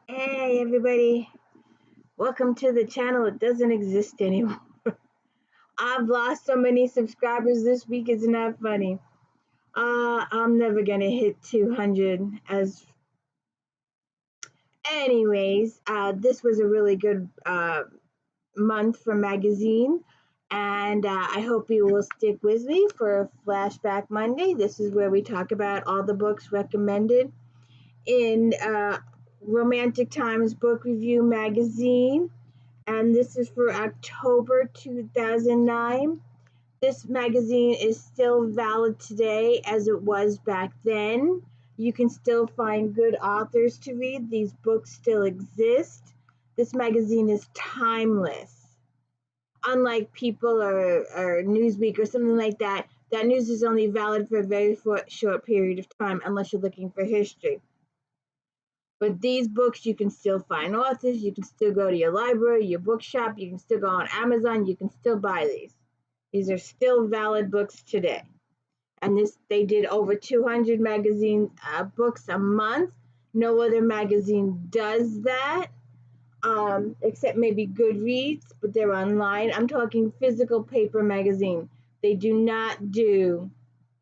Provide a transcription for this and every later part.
Hey everybody, welcome to the channel. It doesn't exist anymore. I've lost so many subscribers this week, it's not funny. I'm never gonna hit 200 as anyways. This was a really good month for magazine, and I hope you will stick with me for Flashback Monday. This is where we talk about all the books recommended in Romantic Times Book Review magazine, and this is for October 2009. This magazine is still valid today as it was back then. You can still find good authors to read. These books still exist. This magazine is timeless. Unlike People or Newsweek or something like that, that news is only valid for a very short period of time unless you're looking for history. But these books, you can still find authors, you can still go to your library, your bookshop, you can still go on Amazon, you can still buy these. These are still valid books today. And they did over 200 magazine books a month. No other magazine does that, except maybe Goodreads, but they're online. I'm talking physical paper magazine. They do not do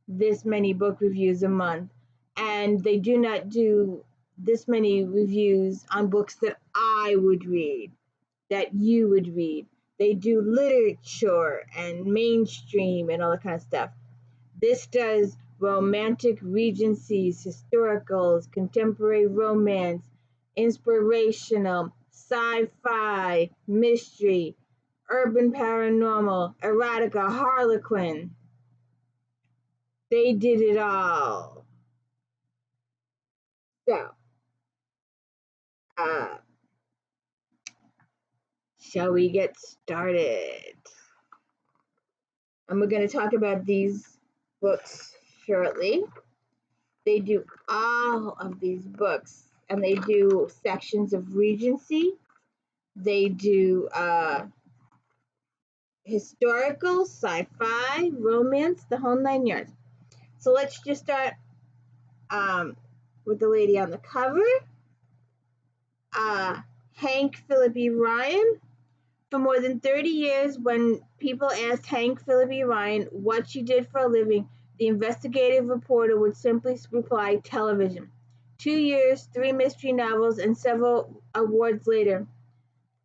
this many book reviews a month, and they do not do this many reviews on books that I would read, that you would read. They do literature and mainstream and all that kind of stuff. This does romantic regencies, historicals, contemporary romance, inspirational, sci-fi, mystery, urban paranormal, erotica, Harlequin. They did it all. So, uh, shall we get started? And we're going to talk about these books shortly. They do all of these books, and they do sections of Regency. They do historical, sci-fi, romance, the whole 9 yards. So let's just start with the lady on the cover. Hank Philippi Ryan. For more than 30 years, when people asked Hank Philippi Ryan what she did for a living, the investigative reporter would simply reply, television. 2 years, 3 mystery novels, and several awards later,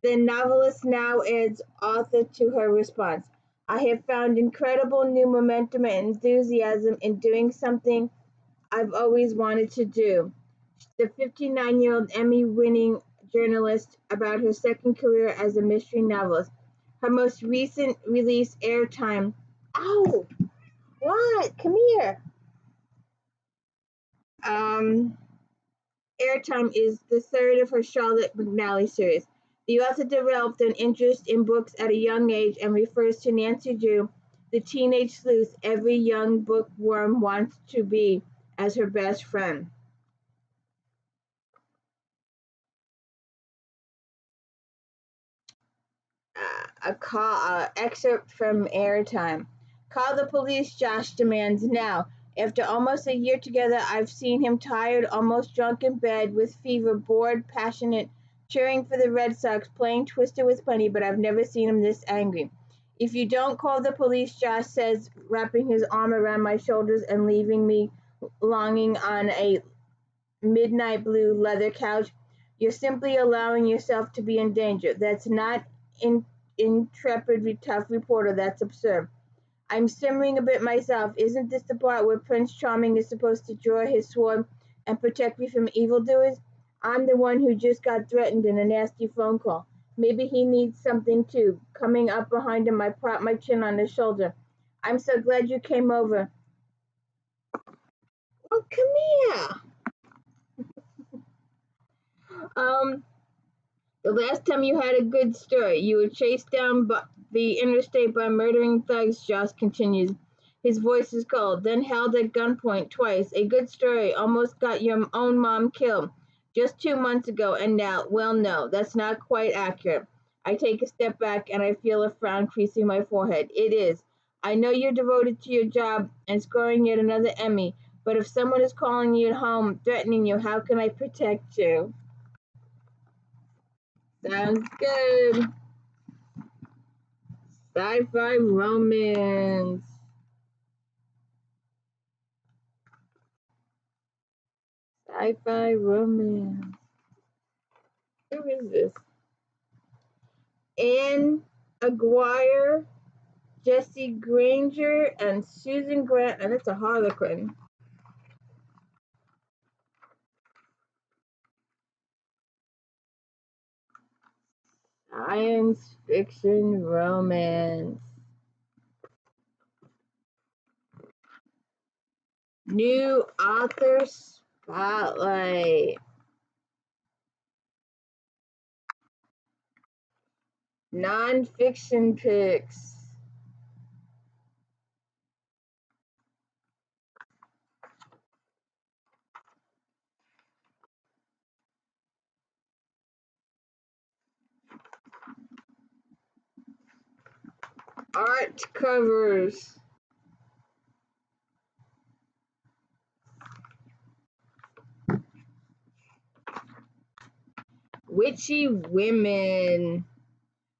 the novelist now adds author to her response. I have found incredible new momentum and enthusiasm in doing something I've always wanted to do. The 59-year-old Emmy-winning journalist about her second career as a mystery novelist. Her most recent release, Airtime. Ow! What? Come here. Airtime is the third of her Charlotte McNally series. The author developed an interest in books at a young age and refers to Nancy Drew, the teenage sleuth every young bookworm wants to be, as her best friend. Excerpt from Airtime. Call the police, Josh demands now. After almost a year together, I've seen him tired, almost drunk in bed, with fever, bored, passionate, cheering for the Red Sox, playing Twister with Bunny, but I've never seen him this angry. If you don't call the police, Josh says, wrapping his arm around my shoulders and leaving me longing on a midnight blue leather couch, you're simply allowing yourself to be in danger. That's not intrepid, tough reporter, that's absurd. I'm simmering a bit myself. Isn't this the part where Prince Charming is supposed to draw his sword and protect me from evildoers? I'm the one who just got threatened in a nasty phone call. Maybe he needs something too. Coming up behind him, I prop my chin on his shoulder. I'm so glad you came over. Oh, come here. The last time you had a good story, you were chased down the interstate by murdering thugs, Josh continues. His voice is cold, then held at gunpoint twice. A good story, almost got your own mom killed. Just 2 months ago, and now, well, no, that's not quite accurate. I take a step back and I feel a frown creasing my forehead. It is. I know you're devoted to your job and scoring yet another Emmy, but if someone is calling you at home, threatening you, how can I protect you? Sounds good. Sci-fi romance. Sci-fi romance. Who is this? Anne Aguirre, Jesse Granger, and Susan Grant, and it's a Harlequin. Science fiction romance. New author spotlight. Non-fiction picks. Art covers. Witchy women.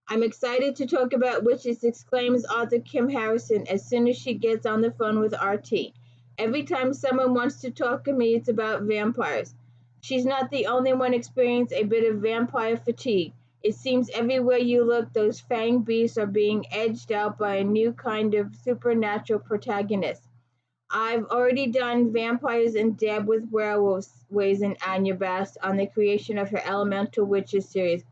I'm excited to talk about witches, exclaims author Kim Harrison as soon as she gets on the phone with RT. Every time someone wants to talk to me, it's about vampires. She's not the only one experiencing a bit of vampire fatigue. It seems everywhere you look, those fanged beasts are being edged out by a new kind of supernatural protagonist. I've already done Vampires and Deb with Werewolves, weighs in Anya Bast on the creation of her Elemental Witches series.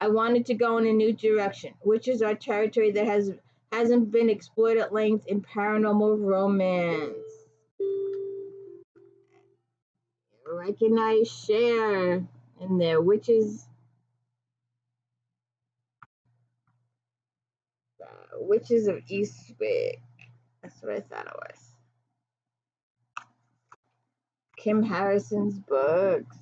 I wanted to go in a new direction. Witches are territory that hasn't been explored at length in paranormal romance. Recognize Cher in there. Witches of Eastwick. That's what I thought it was. Kim Harrison's books.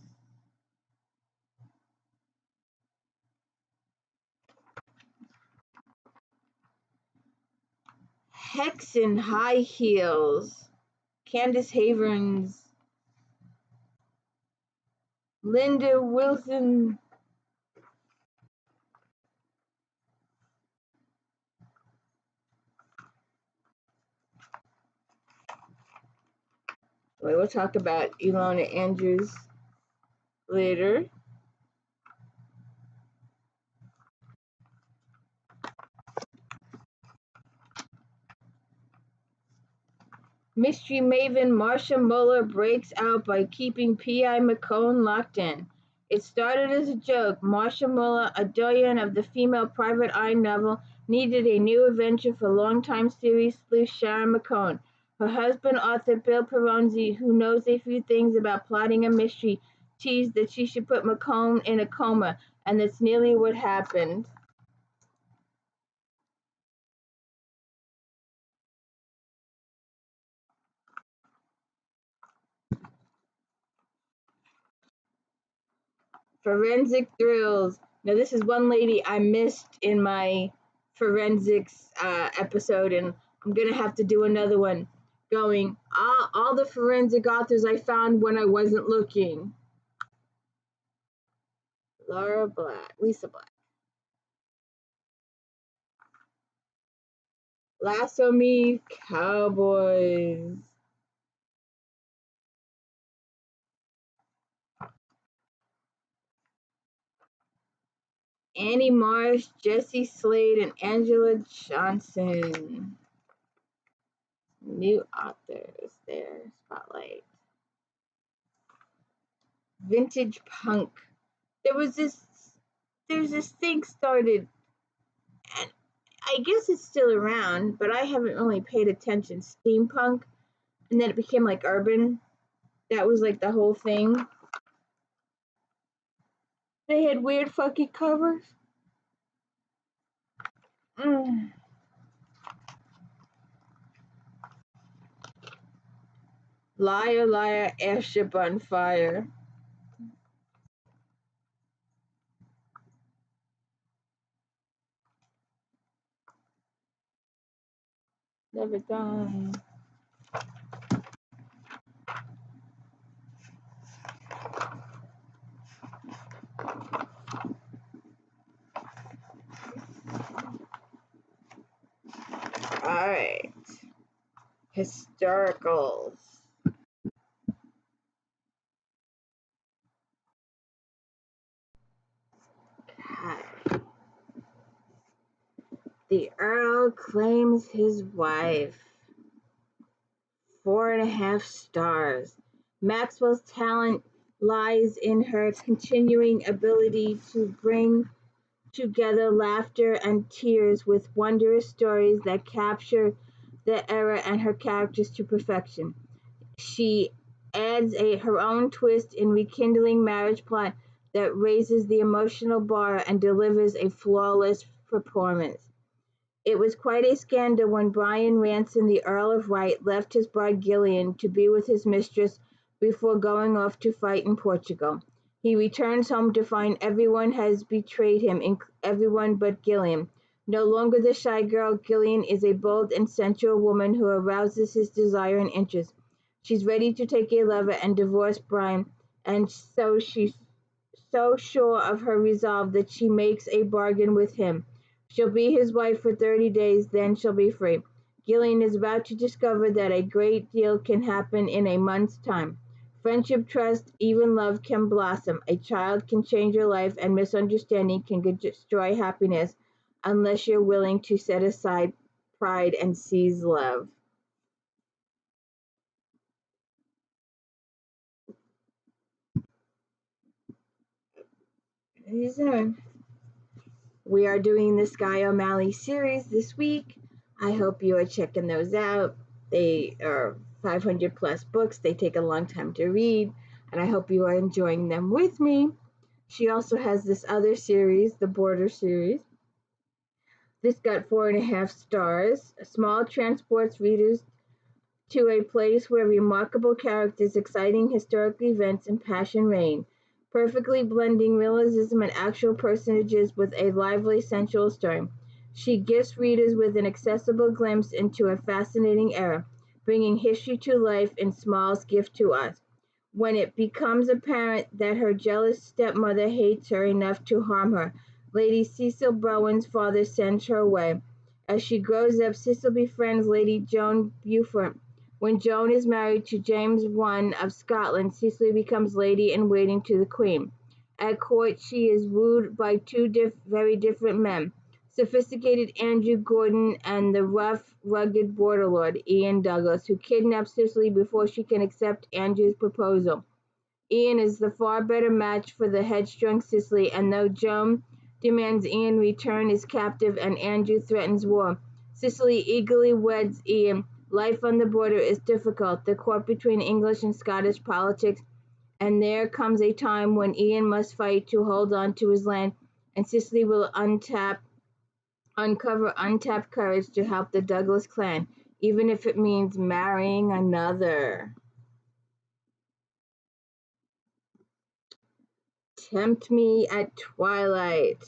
Hex in High Heels. Candace Havens. Linda Wilson. We'll talk about Ilona Andrews later. Mystery maven Marcia Muller breaks out by keeping P.I. McCone locked in. It started as a joke. Marcia Muller, a doyen of the female private eye novel, needed a new adventure for longtime series sleuth Sharon McCone. Her husband, author Bill Peronzi, who knows a few things about plotting a mystery, teased that she should put McCone in a coma, and that's nearly what happened. Forensic thrills. Now, this is one lady I missed in my forensics episode, and I'm going to have to do another one going all the forensic authors I found when I wasn't looking. Lisa Black. Lasso Me, Cowboys. Annie Marsh, Jesse Slade, and Angela Johnson. New authors there. Spotlight. Vintage punk. There's this thing started, and I guess it's still around, but I haven't really paid attention. Steampunk, and then it became like urban. That was like the whole thing. They had weird fucking covers. Liar, liar, airship on fire. Never done. Historicals. Okay. The Earl claims his wife. 4.5 stars. Maxwell's talent lies in her continuing ability to bring together laughter and tears with wondrous stories that capture the era and her characters to perfection. She adds her own twist in rekindling marriage plot that raises the emotional bar and delivers a flawless performance. It was quite a scandal when Brian Ranson, the Earl of Wright, left his bride Gillian to be with his mistress before going off to fight in Portugal. He returns home to find everyone has betrayed him, everyone but Gillian. No longer the shy girl, Gillian is a bold and sensual woman who arouses his desire and interest. She's ready to take a lover and divorce Brian, and so she's so sure of her resolve that she makes a bargain with him. She'll be his wife for 30 days, then she'll be free. Gillian is about to discover that a great deal can happen in a month's time. Friendship, trust, even love can blossom. A child can change your life, and misunderstanding can destroy happiness unless you're willing to set aside pride and seize love. We are doing the Sky O'Malley series this week. I hope you are checking those out. They are 500 plus books. They take a long time to read, and I hope you are enjoying them with me. She also has this other series, the Border series. This got 4.5 stars. Small transports readers to a place where remarkable characters, exciting historical events, and passion reign, perfectly blending realism and actual personages with a lively, sensual story. She gifts readers with an accessible glimpse into a fascinating era, bringing history to life in Small's gift to us. When it becomes apparent that her jealous stepmother hates her enough to harm her, Lady Cecil Bowen's father sends her away. As she grows up, Cecil befriends Lady Joan Beaufort. When Joan is married to James I of Scotland, Cecily becomes lady-in-waiting to the Queen. At court, she is wooed by two very different men, sophisticated Andrew Gordon and the rough, rugged border lord, Ian Douglas, who kidnap Cecily before she can accept Andrew's proposal. Ian is the far better match for the headstrong Cecily, and though Joan demands Ian return as captive and Andrew threatens war, Cecily eagerly weds Ian. Life on the border is difficult, the court between English and Scottish politics, and there comes a time when Ian must fight to hold on to his land, and Cecily will uncover untapped courage to help the Douglas clan, even if it means marrying another. Tempt Me at Twilight.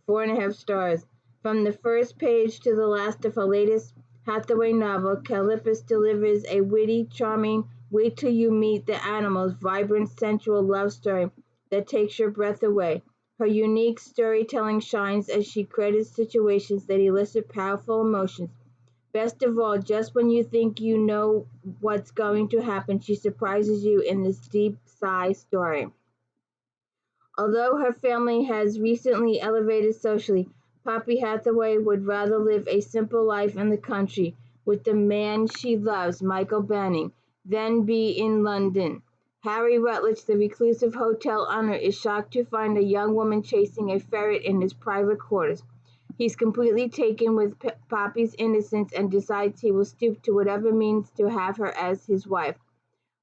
4.5 stars. From the first page to the last of her latest Hathaway novel, KLEYPAS delivers a witty, charming, wait till you meet the animals, vibrant, sensual love story that takes your breath away. Her unique storytelling shines as she credits situations that elicit powerful emotions. Best of all, just when you think you know what's going to happen, she surprises you in this deep sigh story. Although her family has recently elevated socially, Poppy Hathaway would rather live a simple life in the country with the man she loves, Michael Banning, than be in London. Harry Rutledge, the reclusive hotel owner, is shocked to find a young woman chasing a ferret in his private quarters. He's completely taken with Poppy's innocence and decides he will stoop to whatever means to have her as his wife.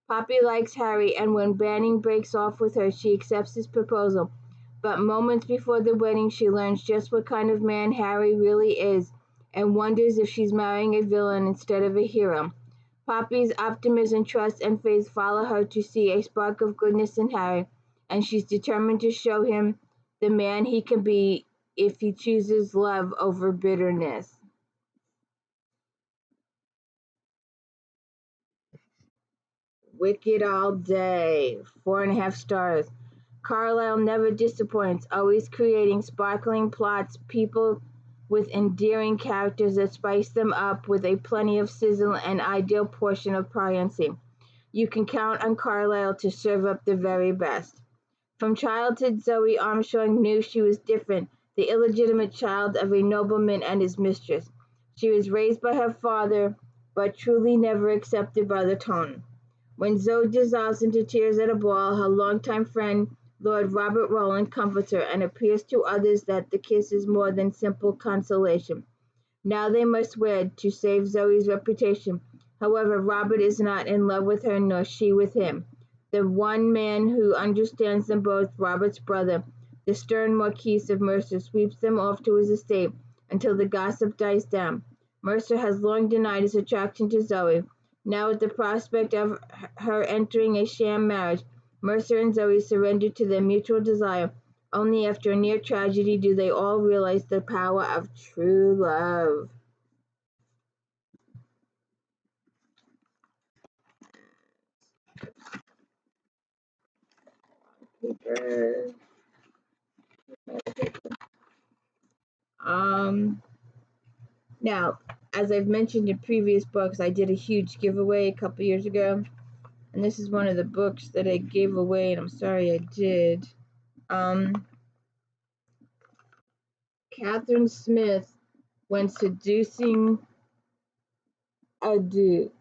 Poppy likes Harry, and when Banning breaks off with her, she accepts his proposal. But moments before the wedding, she learns just what kind of man Harry really is and wonders if she's marrying a villain instead of a hero. Poppy's optimism, trust, and faith follow her to see a spark of goodness in Harry, and she's determined to show him the man he can be if he chooses love over bitterness. Wicked All Day, 4.5 stars. Carlyle never disappoints, always creating sparkling plots people with endearing characters that spice them up with a plenty of sizzle and ideal portion of piquancy. You can count on Carlyle to serve up the very best. From childhood, Zoe Armstrong knew she was different, the illegitimate child of a nobleman and his mistress. She was raised by her father, but truly never accepted by the tone. When Zoe dissolves into tears at a ball, her longtime friend, Lord Robert Rowland, comforts her, and appears to others that the kiss is more than simple consolation. Now they must wed to save Zoe's reputation. However, Robert is not in love with her, nor she with him. The one man who understands them both, Robert's brother, the stern Marquis of Mercer, sweeps them off to his estate until the gossip dies down. Mercer has long denied his attraction to Zoe. Now, at the prospect of her entering a sham marriage, Mercer and Zoe surrender to their mutual desire. Only after a near tragedy do they all realize the power of true love. Now, as I've mentioned in previous books, I did a huge giveaway a couple years ago, and this is one of the books that I gave away, and I'm sorry I did. Catherine Smith, When Seducing a Duke.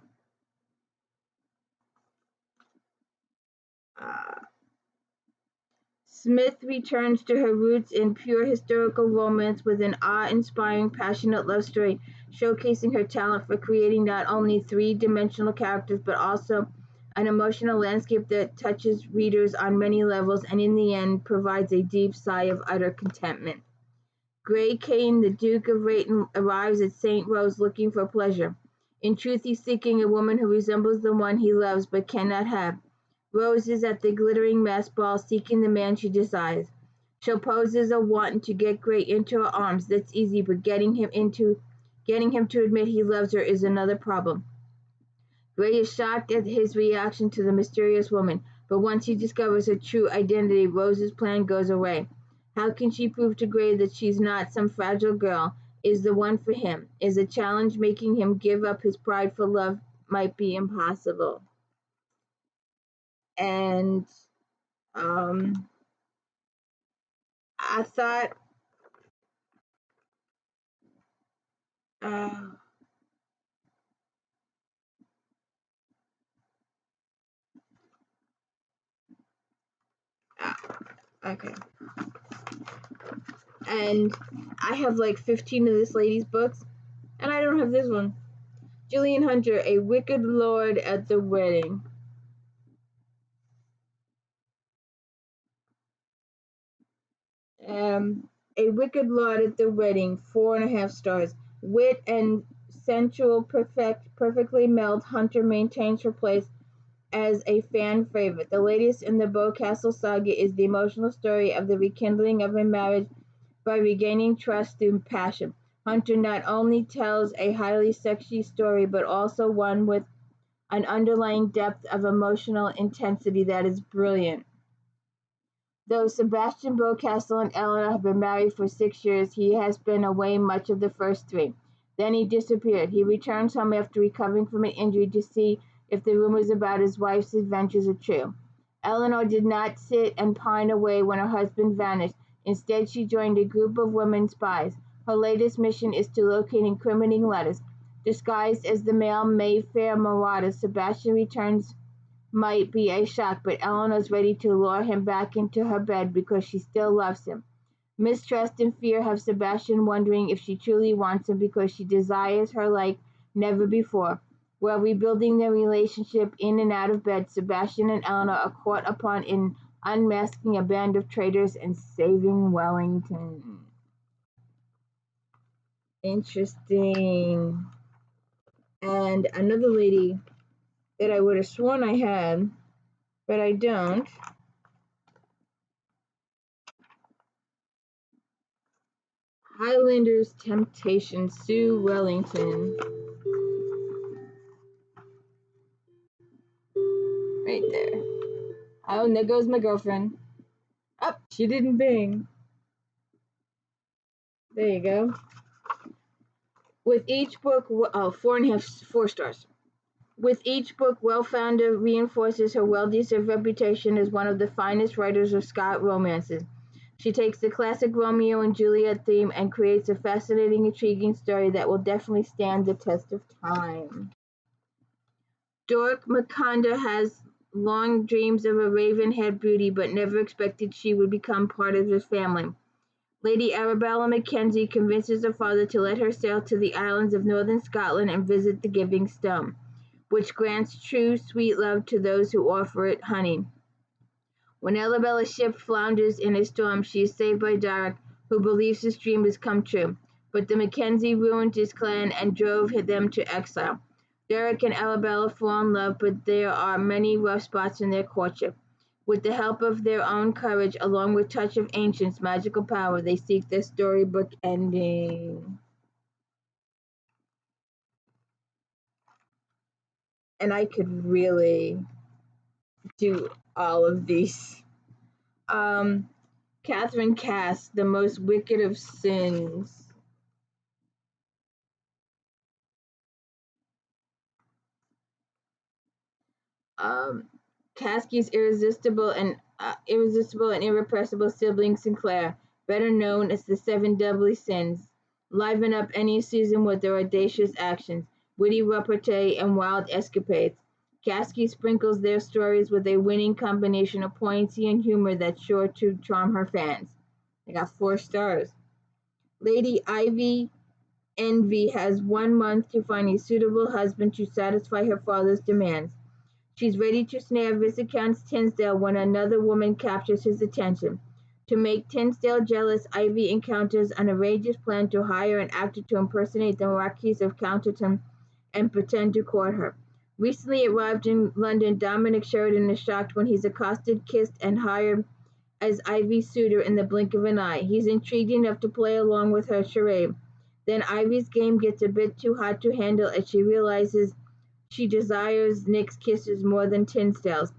Smith returns to her roots in pure historical romance with an awe-inspiring, passionate love story, showcasing her talent for creating not only three-dimensional characters but also an emotional landscape that touches readers on many levels and in the end provides a deep sigh of utter contentment. Gray Cane, the Duke of Rayton, arrives at St. Rose looking for pleasure. In truth, he's seeking a woman who resembles the one he loves but cannot have. Rose is at the glittering masked ball seeking the man she desires. She poses a wanton to get Gray into her arms. That's easy, but getting him to admit he loves her is another problem. Gray is shocked at his reaction to the mysterious woman, but once he discovers her true identity, Rose's plan goes away. How can she prove to Gray that she's not some fragile girl, is the one for him? Is a challenge making him give up his pride for love might be impossible. And I thought okay. And I have like 15 of this lady's books, and I don't have this one. Jillian Hunter, A Wicked Lord at the Wedding. A Wicked Lord at the Wedding, 4.5 stars. Wit and sensual perfectly meld, Hunter maintains her place as a fan favorite. The latest in the Boscastle saga is the emotional story of the rekindling of a marriage by regaining trust through passion. Hunter not only tells a highly sexy story, but also one with an underlying depth of emotional intensity that is brilliant. Though Sebastian Boscastle and Eleanor have been married for 6 years, he has been away much of the first 3. Then he disappeared. He returns home after recovering from an injury to see if the rumors about his wife's adventures are true. Eleanor did not sit and pine away when her husband vanished. Instead, she joined a group of women spies. Her latest mission is to locate incriminating letters. Disguised as the male Mayfair marauder, Sebastian returns might be a shock, but Eleanor's ready to lure him back into her bed because she still loves him. Mistrust and fear have Sebastian wondering if she truly wants him because she desires her like never before. While rebuilding their relationship in and out of bed, Sebastian and Eleanor are caught upon in unmasking a band of traitors and saving Wellington. Interesting. And another lady that I would have sworn I had, but I don't. Highlander's Temptation, Sue Wellington. Right there. Oh, and there goes my girlfriend. Oh, she didn't bing. There you go. With each book, 4 stars. With each book, Welfonder reinforces her well-deserved reputation as one of the finest writers of Scott romances. She takes the classic Romeo and Juliet theme and creates a fascinating, intriguing story that will definitely stand the test of time. Dork Makanda has long dreams of a raven-haired beauty, but never expected she would become part of his family. Lady Arabella Mackenzie convinces her father to let her sail to the islands of northern Scotland and visit the Giving Stone, which grants true, sweet love to those who offer it honey. When Arabella's ship flounders in a storm, she is saved by Derek, who believes his dream has come true. But the Mackenzie ruined his clan and drove them to exile. Derek and Arabella fall in love, but there are many rough spots in their courtship. With the help of their own courage, along with touch of Ancient's magical power, they seek their storybook ending. And I could really do all of these. KATHRYN cast the most wicked of sins. Caskie's irresistible and irrepressible sibling Sinclair, better known as the Seven Deadly Sins, liven up any season with their audacious actions, witty repartee, and wild escapades. Caskie sprinkles their stories with a winning combination of poignancy and humor that's sure to charm her fans. They got 4 stars. Lady Ivy Envy has 1 month to find a suitable husband to satisfy her father's demands. She's ready to snare Viscount Tinsdale when another woman captures his attention. To make Tinsdale jealous, Ivy encounters an outrageous plan to hire an actor to impersonate the Marquis of Counterton and pretend to court her. Recently arrived in London, Dominic Sheridan is shocked when he's accosted, kissed, and hired as Ivy's suitor in the blink of an eye. He's intrigued enough to play along with her charade. Then Ivy's game gets a bit too hot to handle as she realizes she desires Nick's kisses more than Tinsdale's.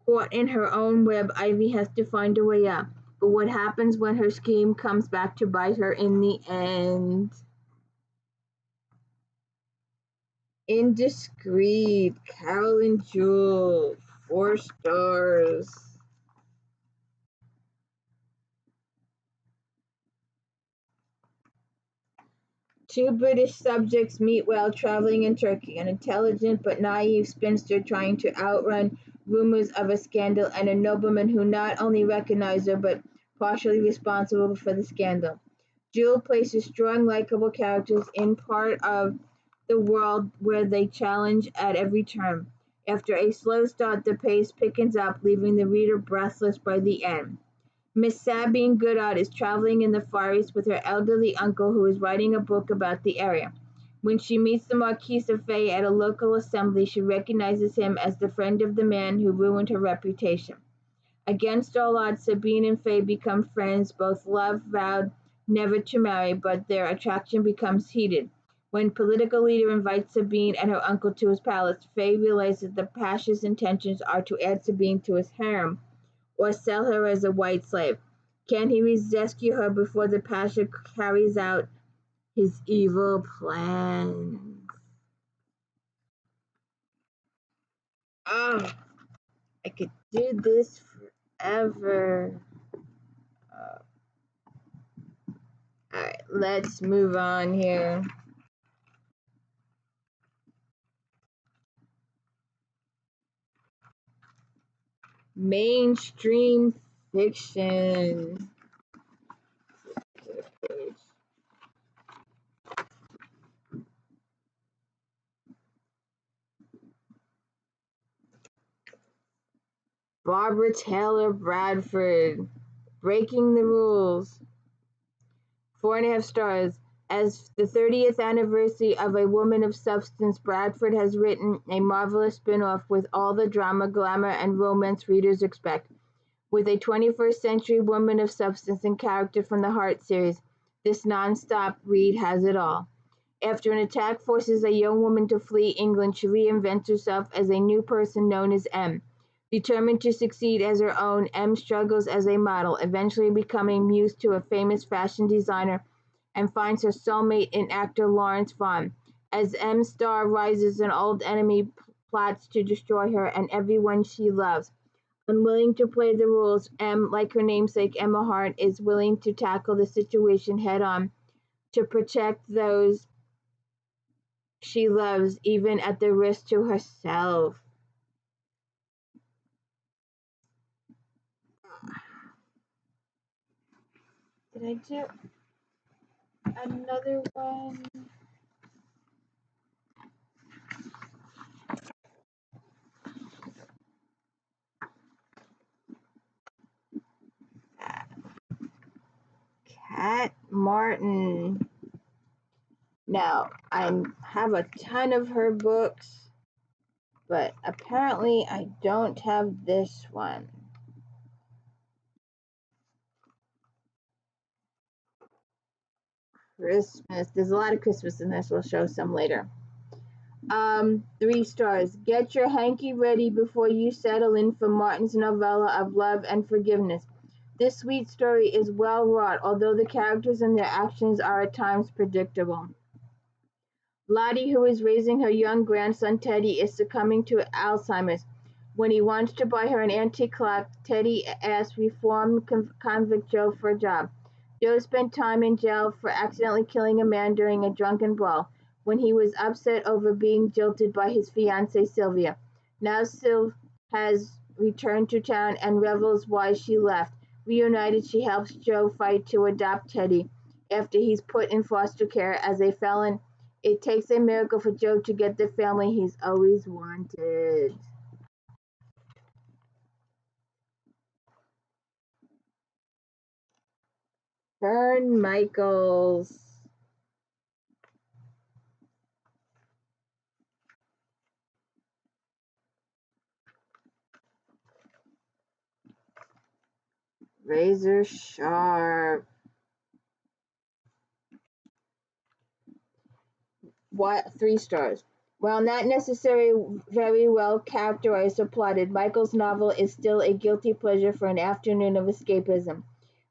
Caught in her own web, Ivy has to find a way out. But what happens when her scheme comes back to bite her in the end? Indiscreet, Carolyn Jewell, 4 stars. Two British subjects meet while traveling in Turkey, an intelligent but naive spinster trying to outrun rumors of a scandal, and a nobleman who not only recognizes her but partially responsible for the scandal. Jewell places strong, likable characters in part of the world where they challenge at every turn. After a slow start, the pace pickens up, leaving the reader breathless by the end. Miss Sabine Goodart is traveling in the Far East with her elderly uncle who is writing a book about the area. When she meets the Marquis of Fay at a local assembly, she recognizes him as the friend of the man who ruined her reputation. Against all odds, Sabine and Fay become friends. Both love vowed never to marry, but their attraction becomes heated. When political leader invites Sabine and her uncle to his palace, Fay realizes the Pasha's intentions are to add Sabine to his harem or sell her as a white slave. Can he rescue her before the Pasha carries out his evil plans? Oh, I could do this forever. Alright, let's move on here. Mainstream fiction. Barbara Taylor Bradford, Breaking the Rules. 4.5 stars. As the 30th anniversary of A Woman of Substance, Bradford has written a marvelous spin-off with all the drama, glamour, and romance readers expect. With a 21st century woman of substance and character from the Heart series, this non-stop read has it all. After an attack forces a young woman to flee England, she reinvents herself as a new person known as M. Determined to succeed as her own, M struggles as a model, eventually becoming muse to a famous fashion designer and finds her soulmate in actor Lawrence Vaughn. As M Star rises, an old enemy plots to destroy her and everyone she loves. Unwilling to play the rules, M, like her namesake Emma Hart, is willing to tackle the situation head-on to protect those she loves, even at the risk to herself. Did I do another one? Cat Martin. Now, I have a ton of her books, but apparently I don't have this one. Christmas. There's a lot of Christmas in this. We'll show some later. 3 stars. Get your hanky ready before you settle in for Martin's novella of love and forgiveness. This sweet story is well wrought, although the characters and their actions are at times predictable. Lottie, who is raising her young grandson Teddy, is succumbing to Alzheimer's. When he wants to buy her an antique clock, Teddy asks reformed convict Joe for a job. Joe spent time in jail for accidentally killing a man during a drunken brawl, when he was upset over being jilted by his fiancée Sylvia. Now Syl has returned to town and revels why she left. Reunited, she helps Joe fight to adopt Teddy after he's put in foster care as a felon. It takes a miracle for Joe to get the family he's always wanted. Fern Michaels. Razor Sharp. 3 stars. While not necessarily very well characterized or plotted, Michael's novel is still a guilty pleasure for an afternoon of escapism.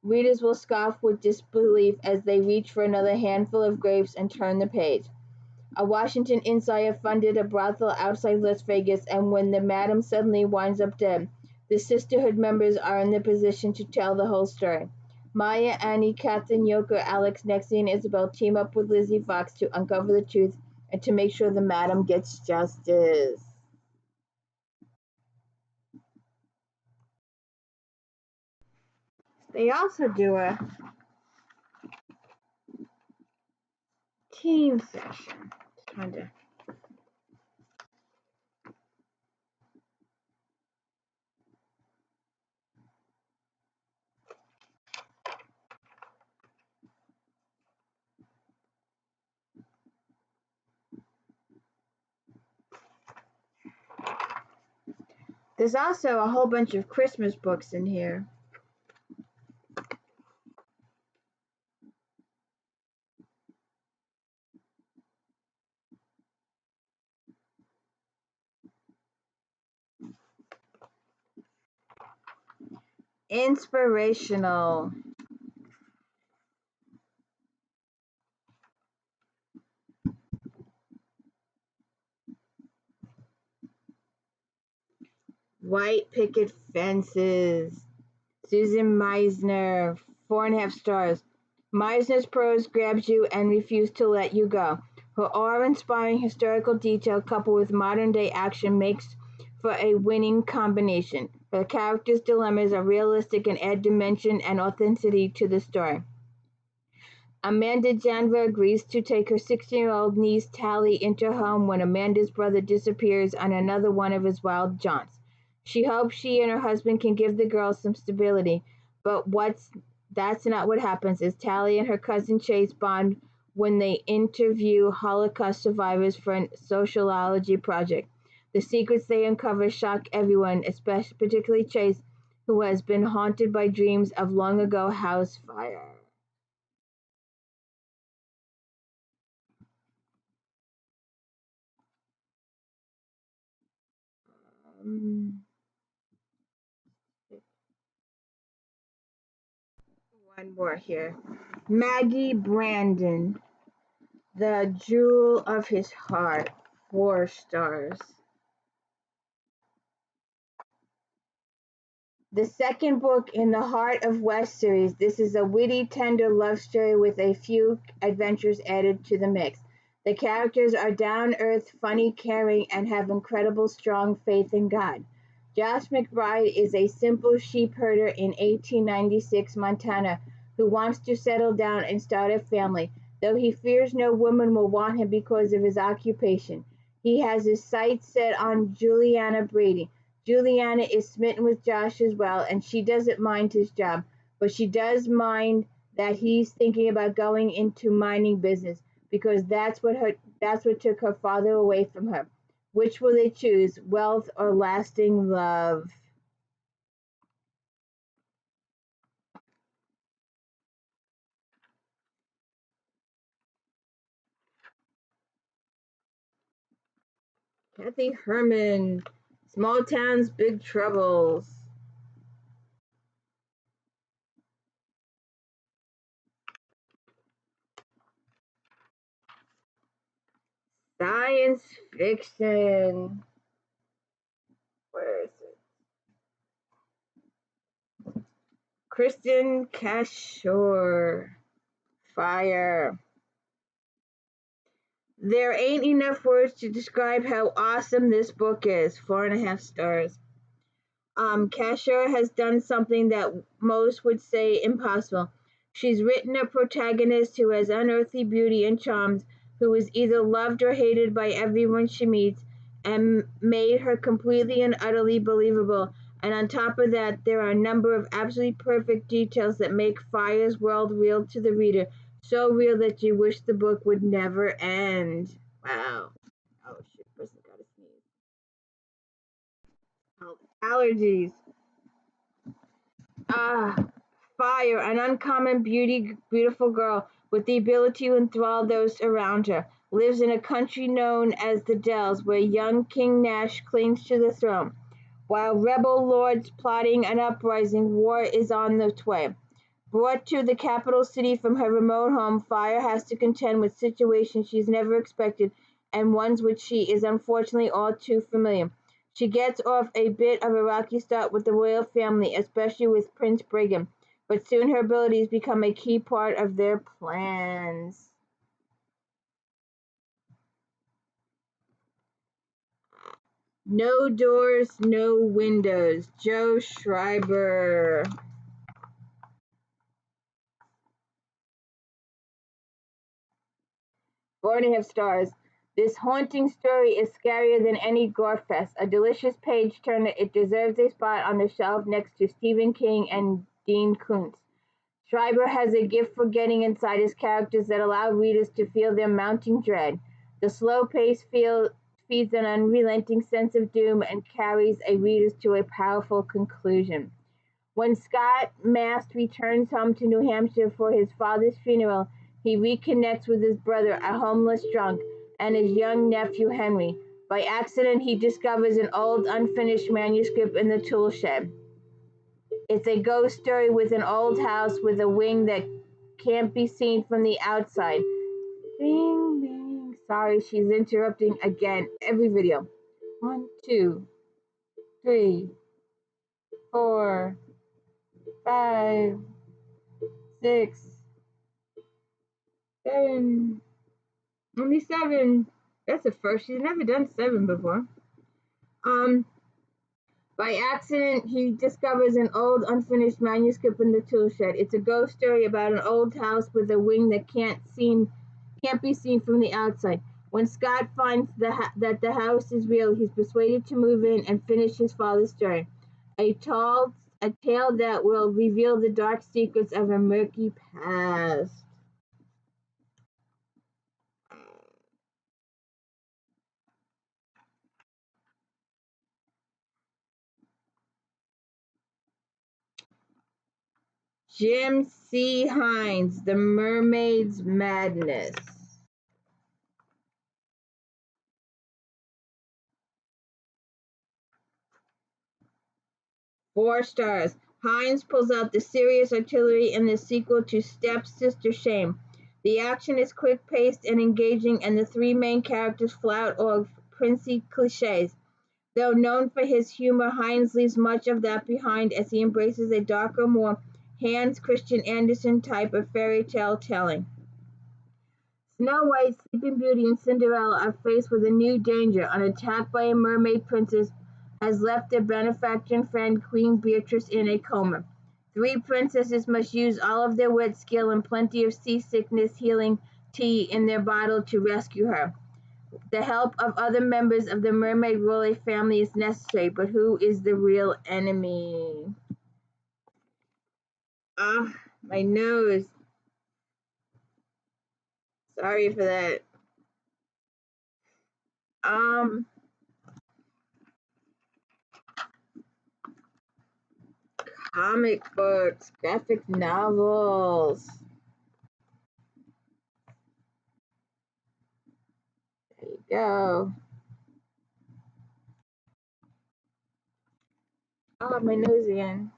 Readers will scoff with disbelief as they reach for another handful of grapes and turn the page. A Washington insider funded a brothel outside Las Vegas, and when the madam suddenly winds up dead, the sisterhood members are in the position to tell the whole story. Maya, Annie, Kathryn, Yoko, Alex, Nexie, and Isabel team up with Lizzie Fox to uncover the truth and to make sure the madam gets justice. They also do a teen section. Trying to. There's also a whole bunch of Christmas books in here. Inspirational. White Picket Fences. Susan Meissner, 4.5 stars. Meissner's prose grabs you and refuses to let you go. Her awe-inspiring historical detail coupled with modern-day action makes for a winning combination. Her characters' dilemmas are realistic and add dimension and authenticity to the story. Amanda Janver agrees to take her 16-year-old niece Tally into her home when Amanda's brother disappears on another one of his wild jaunts. She hopes she and her husband can give the girl some stability, but that's not what happens, as Tally and her cousin Chase bond when they interview Holocaust survivors for a sociology project. The secrets they uncover shock everyone, especially particularly Chase, who has been haunted by dreams of long ago house fire. One more here. Maggie Brandon, The Jewel of His Heart, 4 stars. The second book in the Heart of West series, this is a witty, tender love story with a few adventures added to the mix. The characters are down-earth, funny, caring, and have incredible strong faith in God. Josh McBride is a simple sheep herder in 1896 Montana who wants to settle down and start a family, though he fears no woman will want him because of his occupation. He has his sights set on Juliana Brady. Juliana is smitten with Josh as well, and she doesn't mind his job, but she does mind that he's thinking about going into mining business because that's what took her father away from her. Which will they choose, wealth or lasting love? Kathy Herman, Small Towns, Big Troubles. Science fiction. Where is it? Kristen Cashore. Fire. There ain't enough words to describe how awesome this book is. 4.5 stars. Cashore has done something that most would say impossible. She's written a protagonist who has unearthly beauty and charms, who is either loved or hated by everyone she meets, and made her completely and utterly believable. And on top of that, there are a number of absolutely perfect details that make Fire's world real to the reader, so real that you wish the book would never end. Wow. Oh shit, person gotta sneeze. Oh, allergies. Ah, Fire, an uncommon beautiful girl with the ability to enthrall those around her, lives in a country known as the Dells, where young King Nash clings to the throne. While rebel lords plotting an uprising, war is on its way. Brought to the capital city from her remote home, Fire has to contend with situations she's never expected and ones which she is unfortunately all too familiar. She gets off a bit of a rocky start with the royal family, especially with Prince Brigham, but soon her abilities become a key part of their plans. No Doors, No Windows, Joe Schreiber. 4.5 stars. This haunting story is scarier than any gorefest. A delicious page turner, it deserves a spot on the shelf next to Stephen King and Dean Koontz. Schreiber has a gift for getting inside his characters that allow readers to feel their mounting dread. The slow pace feeds an unrelenting sense of doom and carries a reader to a powerful conclusion. When Scott Mast returns home to New Hampshire for his father's funeral, he reconnects with his brother, a homeless drunk, and his young nephew Henry. By accident, he discovers an old unfinished manuscript in the tool shed. It's a ghost story with an old house with a wing that can't be seen from the outside. Bing, bing. Sorry, she's interrupting again every video. 1, 2, 3, 4, 5, 6, 7. Only 7. That's a first. She's never done 7 before. By accident, he discovers an old unfinished manuscript in the tool shed. It's a ghost story about an old house with a wing that can't be seen from the outside. When Scott finds that the house is real, he's persuaded to move in and finish his father's story. A tale that will reveal the dark secrets of a murky past. Jim C. Hines, The Mermaid's Madness. 4 stars. Hines pulls out the serious artillery in the sequel to Step-Sister Shame. The action is quick-paced and engaging, and the three main characters flout off princey cliches. Though known for his humor, Hines leaves much of that behind as he embraces a darker, more Hans Christian Andersen type of fairy tale telling. Snow White, Sleeping Beauty, and Cinderella are faced with a new danger. An attack by a mermaid princess has left their benefactor friend Queen Beatrice in a coma. Three princesses must use all of their wit, skill, and plenty of seasickness healing tea in their bottle to rescue her. The help of other members of the mermaid royal family is necessary, but who is the real enemy? Ah, my nose. Sorry for that. Comic books, graphic novels. There you go. Oh, my nose again.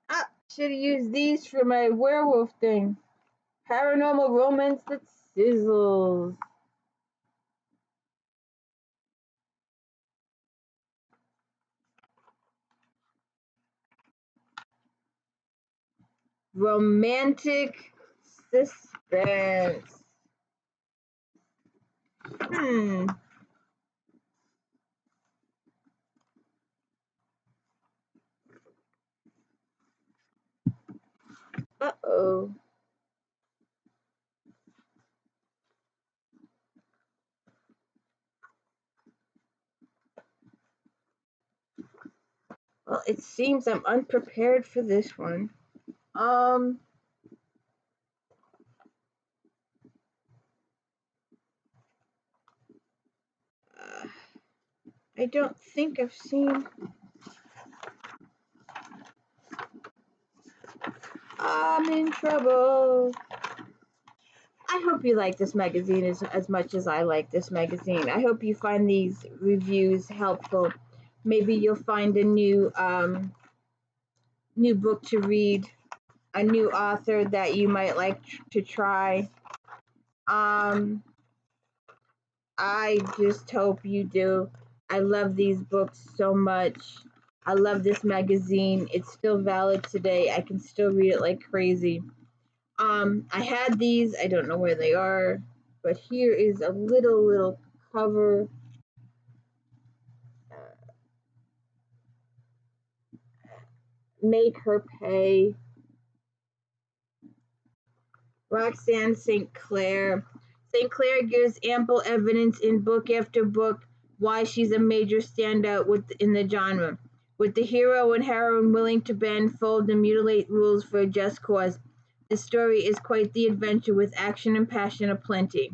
Ah, should have used these for my werewolf thing. Paranormal romance that sizzles. Romantic suspense. Uh-oh. Well, it seems I'm unprepared for this one. I don't think I've seen. I'm in trouble. I hope you like this magazine as much as I like this magazine. I hope you find these reviews helpful. Maybe you'll find a new book to read, a new author that you might like to try. I just hope you do. I love these books so much. I love this magazine. It's still valid today. I can still read it like crazy. I had these. I don't know where they are, but here is a little cover. Make Her Pay. Roxanne St. Clair. St. Clair gives ample evidence in book after book why she's a major standout in the genre. With the hero and heroine willing to bend, fold, and mutilate rules for a just cause, the story is quite the adventure with action and passion aplenty.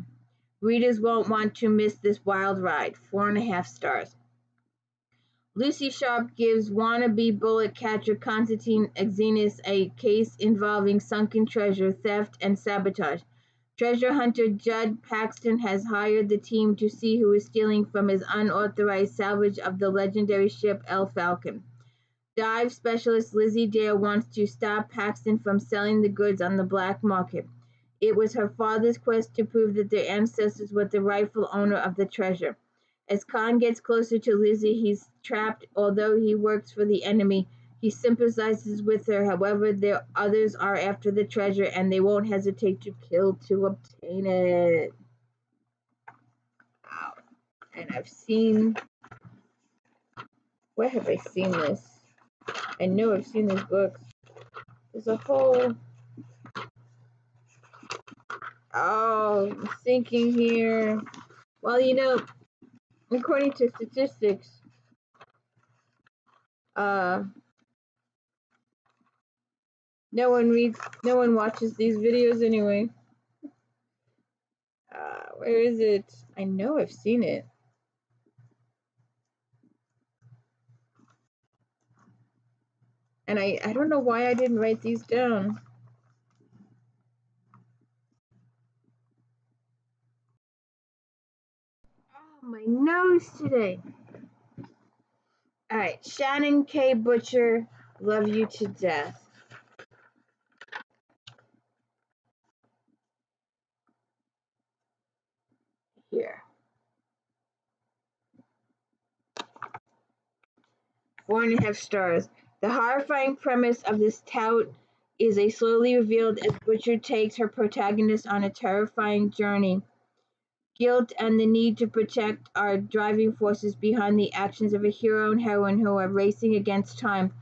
Readers won't want to miss this wild ride. 4.5 stars. Lucy Sharp gives wannabe bullet catcher Constantine Exenis a case involving sunken treasure, theft, and sabotage. Treasure hunter Judd Paxton has hired the team to see who is stealing from his unauthorized salvage of the legendary ship El Falcon. Dive specialist Lizzie Dale wants to stop Paxton from selling the goods on the black market. It was her father's quest to prove that their ancestors were the rightful owner of the treasure. As Khan gets closer to Lizzie, he's trapped. Although he works for the enemy, he sympathizes with her. However, there others are after the treasure, and they won't hesitate to kill to obtain it. Wow. And I've seen... Where have I seen this? I know I've seen these books. There's a whole... Oh, I'm thinking here. Well, you know, according to statistics, no one watches these videos anyway. Where is it? I know I've seen it. And I don't know why I didn't write these down. Oh, my nose today. All right, Shannon K. Butcher, love you to death. Here. 4.5 stars. The horrifying premise of this tout is slowly revealed as Butcher takes her protagonist on a terrifying journey. Guilt and the need to protect are driving forces behind the actions of a hero and heroine who are racing against time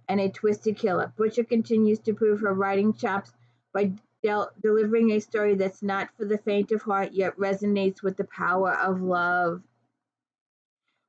and a twisted killer. Butcher continues to prove her writing chops by delivering a story that's not for the faint of heart yet resonates with the power of love.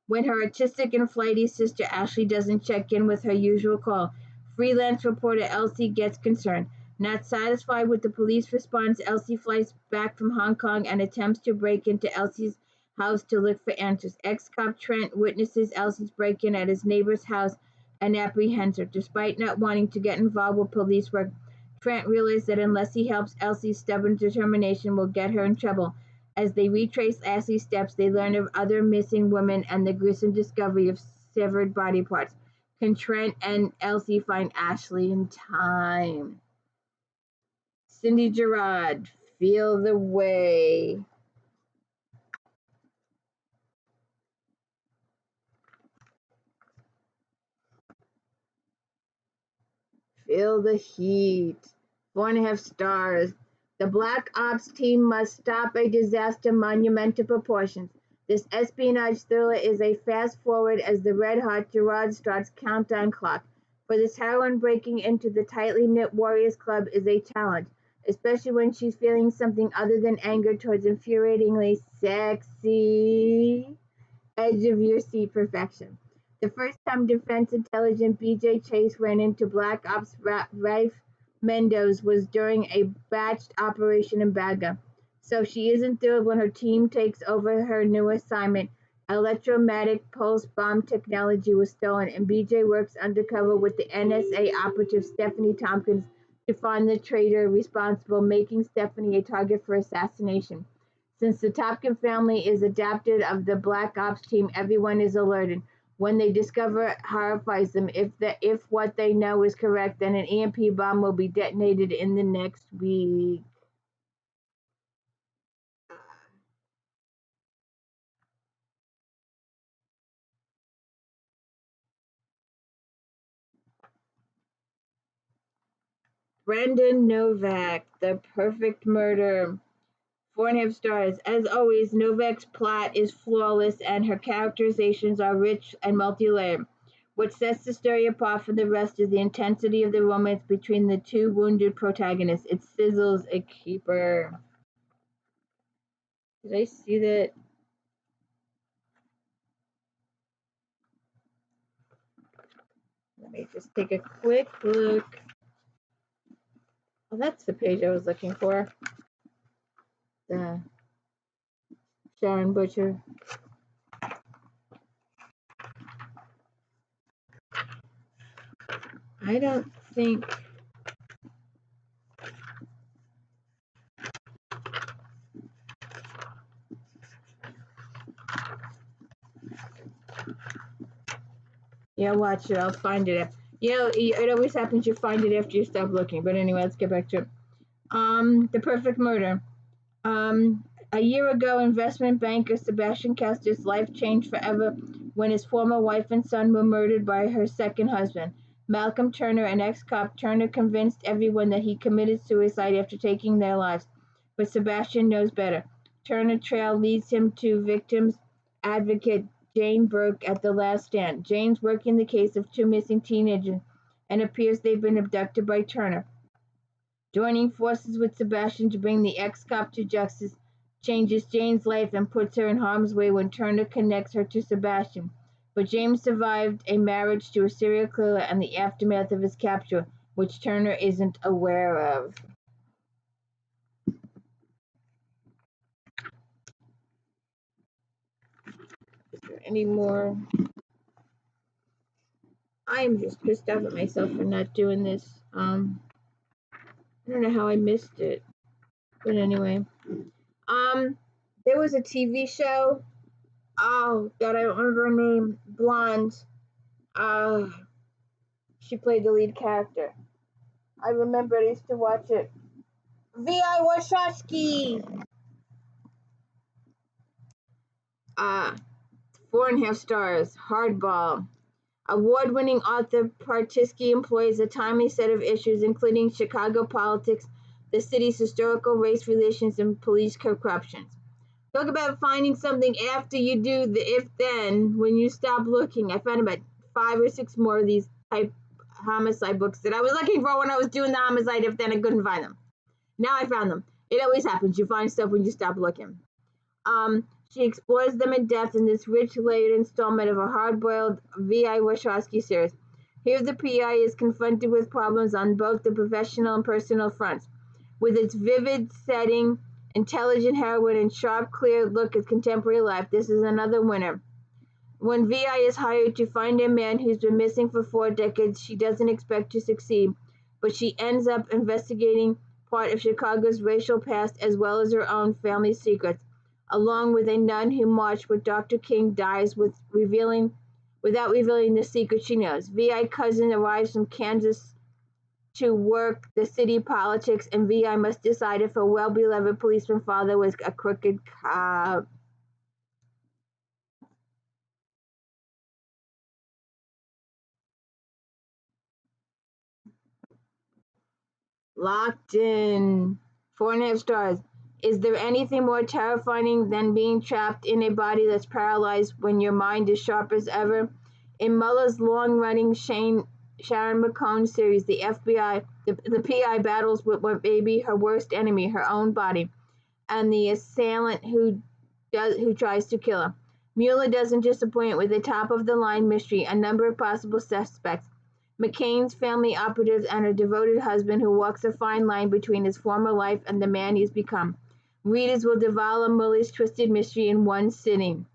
When her artistic and flighty sister Ashley doesn't check in with her usual call, freelance reporter Elsie gets concerned. Not satisfied with the police response, Elsie flies back from Hong Kong and attempts to break into Elsie's house to look for answers. Ex-cop Trent witnesses Elsie's break-in at his neighbor's house and apprehends her. Despite not wanting to get involved with police work, Trent realizes that unless he helps, Elsie's stubborn determination will get her in trouble. As they retrace Ashley's steps, they learn of other missing women and the gruesome discovery of severed body parts. Can Trent and Elsie find Ashley in time? Cindy Gerard, Feel the Way. Feel the Heat. 4.5 stars. The Black Ops team must stop a disaster monumental proportions. This espionage thriller is a fast forward as the red-hot Gerard starts countdown clock. For this heroine, breaking into the tightly knit Warriors Club is a challenge, especially when she's feeling something other than anger towards infuriatingly sexy, edge-of-your-seat perfection. The first time Defense Intelligence BJ Chase ran into Black Ops Rafe Mendoza was during a batched operation in Baga, so she isn't thrilled when her team takes over her new assignment. Electromagnetic pulse bomb technology was stolen, and BJ works undercover with the NSA operative Stephanie Tompkins to find the traitor responsible, making Stephanie a target for assassination. Since the Tompkins family is adapted of the Black Ops team, everyone is alerted. When they discover it horrifies them. If what they know is correct, then an EMP bomb will be detonated in the next week. Brendan Novak, The Perfect Murder. 4.5 stars. As always, Novak's plot is flawless and her characterizations are rich and multi-layered. What sets the story apart from the rest is the intensity of the romance between the two wounded protagonists. It sizzles a keeper. Did I see that? Let me just take a quick look. Oh, that's the page I was looking for. The Sharon Butcher. I don't think. Yeah, watch it. I'll find it. Yeah, it always happens. You find it after you stop looking. But anyway, let's get back to it. The Perfect Murder. A year ago, investment banker Sebastian Castor's life changed forever when his former wife and son were murdered by her second husband, Malcolm Turner, an ex-cop. Turner convinced everyone that he committed suicide after taking their lives, but Sebastian knows better. Turner trail leads him to victims advocate Jane Burke at the last stand. Jane's working the case of two missing teenagers and appears they've been abducted by Turner. Joining forces with Sebastian to bring the ex-cop to justice changes Jane's life and puts her in harm's way when Turner connects her to Sebastian. But James survived a marriage to a serial killer and the aftermath of his capture, which Turner isn't aware of. Is there any more? I'm just pissed off at myself for not doing this. I don't know how I missed it. But anyway. There was a TV show. Oh, God, I don't remember her name. Blonde. Uh, she played the lead character. I remember I used to watch it. V.I. Warshawski! 4.5 stars. Hardball. Award-winning author Partitsky employs a timely set of issues, including Chicago politics, the city's historical race relations, and police corruption. Talk about finding something after you do the if-then, when you stop looking. I found about 5 or 6 more of these type homicide books that I was looking for when I was doing the homicide if-then. I couldn't find them. Now I found them. It always happens. You find stuff when you stop looking. She explores them in depth in this rich, layered installment of a hard-boiled V.I. Warshawski series. Here the PI is confronted with problems on both the professional and personal fronts. With its vivid setting, intelligent heroine, and sharp, clear look at contemporary life, this is another winner. When Vi is hired to find a man who's been missing for 4 decades, she doesn't expect to succeed, but she ends up investigating part of Chicago's racial past as well as her own family secrets, along with a nun who marched with Dr. King dies without revealing the secret she knows. Vi cousin arrives from Kansas to work the city politics, and Vi must decide if her well-beloved policeman father was a crooked cop. Locked in. 4.5 stars. Is there anything more terrifying than being trapped in a body that's paralyzed when your mind is sharp as ever? In Muller's long-running Sharon McCone series, the PI battles with what may be her worst enemy, her own body, and the assailant who tries to kill her. Mueller doesn't disappoint with a top-of-the-line mystery, a number of possible suspects, McCain's family operatives, and her devoted husband who walks a fine line between his former life and the man he's become. Readers will devour Muller's twisted mystery in one sitting.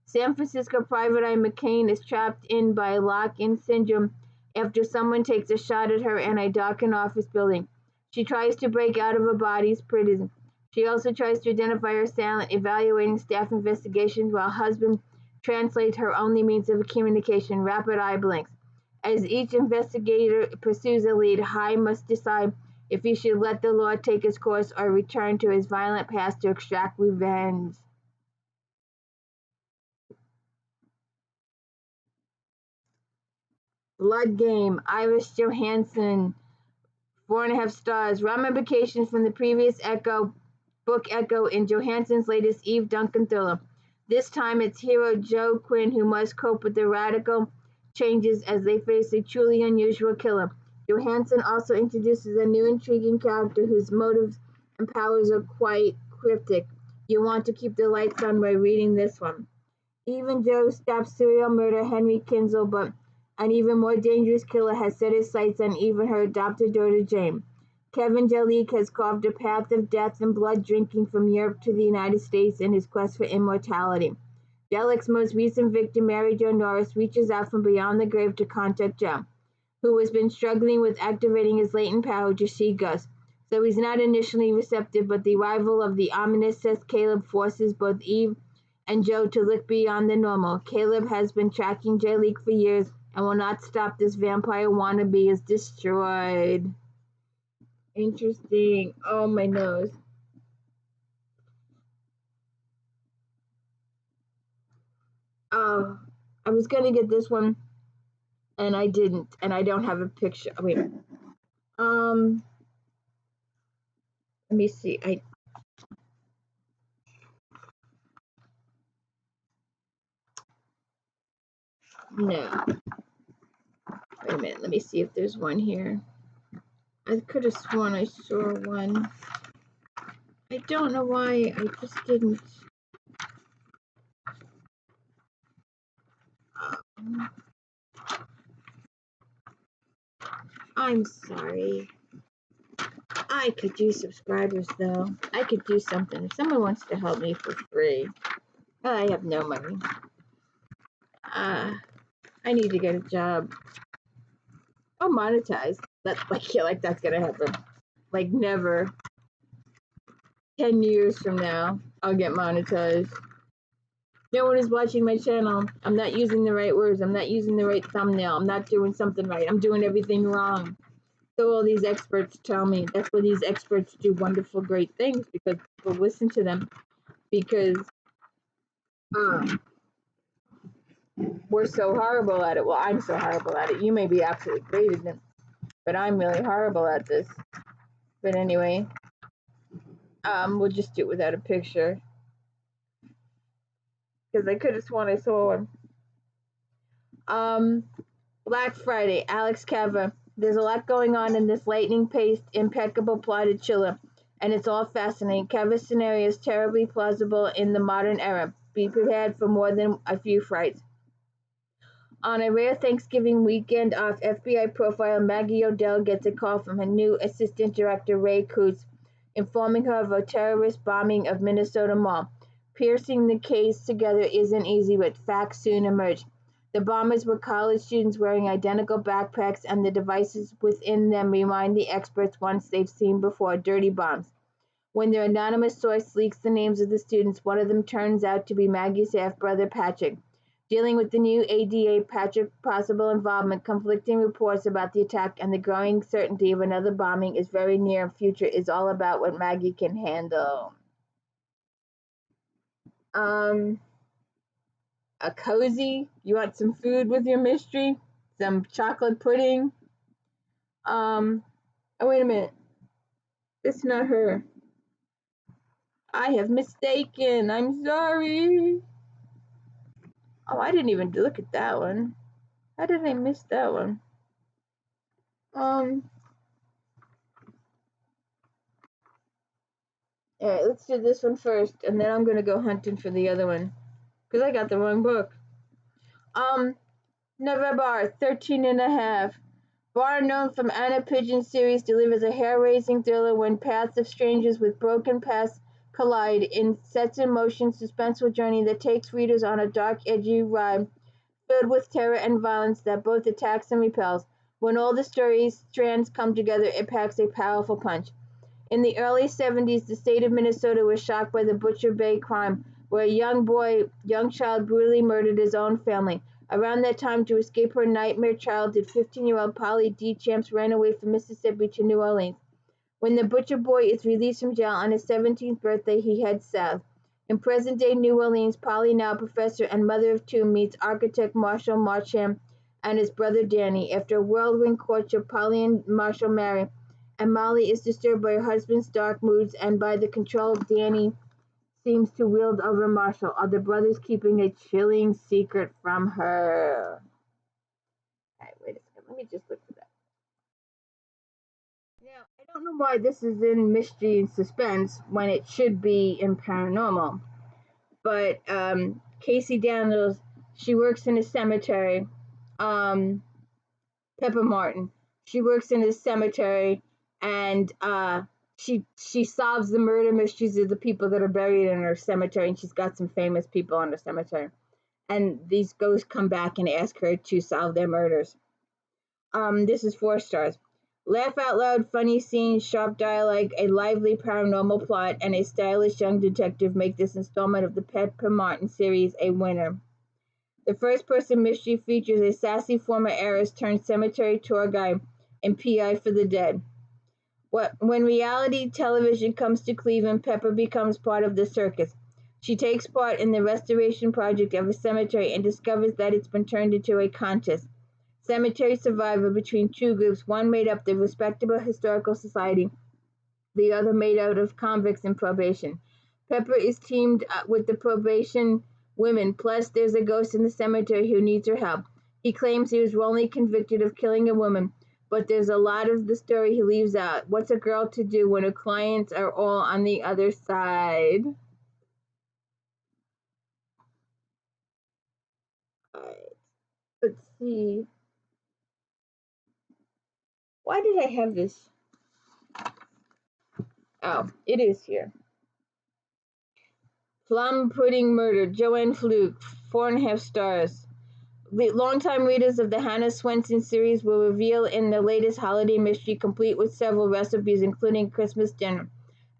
San Francisco private eye McCain is trapped in by lock-in syndrome after someone takes a shot at her in a darkened office building. She tries to break out of her body's prison. She also tries to identify her assailant, evaluating staff investigations while husband translates her only means of communication, rapid eye blinks. As each investigator pursues a lead, High must decide if he should let the law take its course or return to his violent past to extract revenge. Blood Game, Iris Johansson, 4.5 stars. Ramifications from the previous book echo in Johansson's latest Eve Duncan thriller. This time it's hero Joe Quinn who must cope with the radical changes as they face a truly unusual killer. Johansson also introduces a new intriguing character whose motives and powers are quite cryptic. You want to keep the lights on by reading this one. Even Joe stops serial murderer Henry Kinsel, but an even more dangerous killer has set his sights on Eve and her adopted daughter Jane. Kevin Jellick has carved a path of death and blood drinking from Europe to the United States in his quest for immortality. Jellick's most recent victim, Mary Jo Norris, reaches out from beyond the grave to contact Joe, who has been struggling with activating his latent power to see Gus. So he's not initially receptive, but the arrival of the ominous Seth Caleb forces both Eve and Joe to look beyond the normal. Caleb has been tracking Jellick for years and will not stop this vampire wannabe is destroyed. Interesting. Oh, my nose. Oh, I was going to get this one, and I didn't, and I don't have a picture. Wait. Let me see. No. Wait a minute. Let me see if there's one here. I could have sworn I saw one. I don't know why I just didn't. I'm sorry. I could use subscribers though. I could do something. If someone wants to help me for free. I have no money. I need to get a job. I'll monetize. That's like that's gonna happen. Like never. 10 years from now, I'll get monetized. No one is watching my channel. I'm not using the right words. I'm not using the right thumbnail. I'm not doing something right. I'm doing everything wrong. So all these experts tell me. That's why these experts do wonderful, great things, because people listen to them. Because we're so horrible at it. Well, I'm so horrible at it. You may be absolutely great at it, but I'm really horrible at this. But anyway, we'll just do it without a picture. Because I could have sworn I saw one. Black Friday, Alex Kava. There's a lot going on in this lightning-paced, impeccable plotted thriller, and it's all fascinating. Kava's scenario is terribly plausible in the modern era. Be prepared for more than a few frights. On a rare Thanksgiving weekend off, FBI profile Maggie Odell gets a call from her new assistant director, Ray Coots, informing her of a terrorist bombing of Minnesota Mall. Piecing the case together isn't easy, but facts soon emerge. The bombers were college students wearing identical backpacks, and the devices within them remind the experts ones they've seen before, dirty bombs. When their anonymous source leaks the names of the students, one of them turns out to be Maggie's half-brother, Patrick. Dealing with the new ADA Patrick's possible involvement, conflicting reports about the attack, and the growing certainty of another bombing is very near future is all about what Maggie can handle. A cozy. You want some food with your mystery? Some chocolate pudding? Oh, wait a minute. It's not her. I have mistaken. I'm sorry. Oh, I didn't even look at that one. How did I miss that one? Alright, let's do this one first, and then I'm gonna go hunting for the other one. Because I got the wrong book. November 13 and a half. Bar known from Anna Pigeon's series delivers a hair-raising thriller when paths of strangers with broken paths collide in sets in motion suspenseful journey that takes readers on a dark, edgy ride filled with terror and violence that both attacks and repels. When all the story's strands come together, it packs a powerful punch. In the early 70s, the state of Minnesota was shocked by the Butcher Bay crime, where a young child brutally murdered his own family. Around that time, to escape her nightmare childhood, 15-year-old Polly D. Champs ran away from Mississippi to New Orleans. When the Butcher Boy is released from jail on his 17th birthday, he heads south. In present-day New Orleans, Polly, now a professor and mother of two, meets architect Marshall Marcham and his brother Danny. After a whirlwind courtship, Polly and Marshall marry, and Molly is disturbed by her husband's dark moods and by the control Danny seems to wield over Marshall. Are the brothers keeping a chilling secret from her? Alright, wait a second. Let me just look for that. Now, I don't know why this is in mystery and suspense when it should be in paranormal. But Casey Daniels, she works in a cemetery. Pepper Martin, she works in a cemetery, and she solves the murder mysteries of the people that are buried in her cemetery, and she's got some famous people in her cemetery. And these ghosts come back and ask her to solve their murders. This is 4 stars. Laugh out loud, funny scenes, sharp dialogue, a lively paranormal plot, and a stylish young detective make this installment of the Pepper Martin series a winner. The first-person mystery features a sassy former heiress turned cemetery tour guide and PI for the dead. When reality television comes to Cleveland, Pepper becomes part of the circus. She takes part in the restoration project of a cemetery and discovers that it's been turned into a contest. Cemetery survivor between 2 groups, one made up the respectable historical society, the other made out of convicts in probation. Pepper is teamed with the probation women, plus there's a ghost in the cemetery who needs her help. He claims he was wrongly convicted of killing a woman, but there's a lot of the story he leaves out. What's a girl to do when her clients are all on the other side? Alright, let's see. Why did I have this? Oh, it is here. Plum Pudding Murder, Joanne Fluke, 4.5 stars. The longtime readers of the Hannah Swenson series will reveal in the latest holiday mystery, complete with several recipes, including Christmas dinner.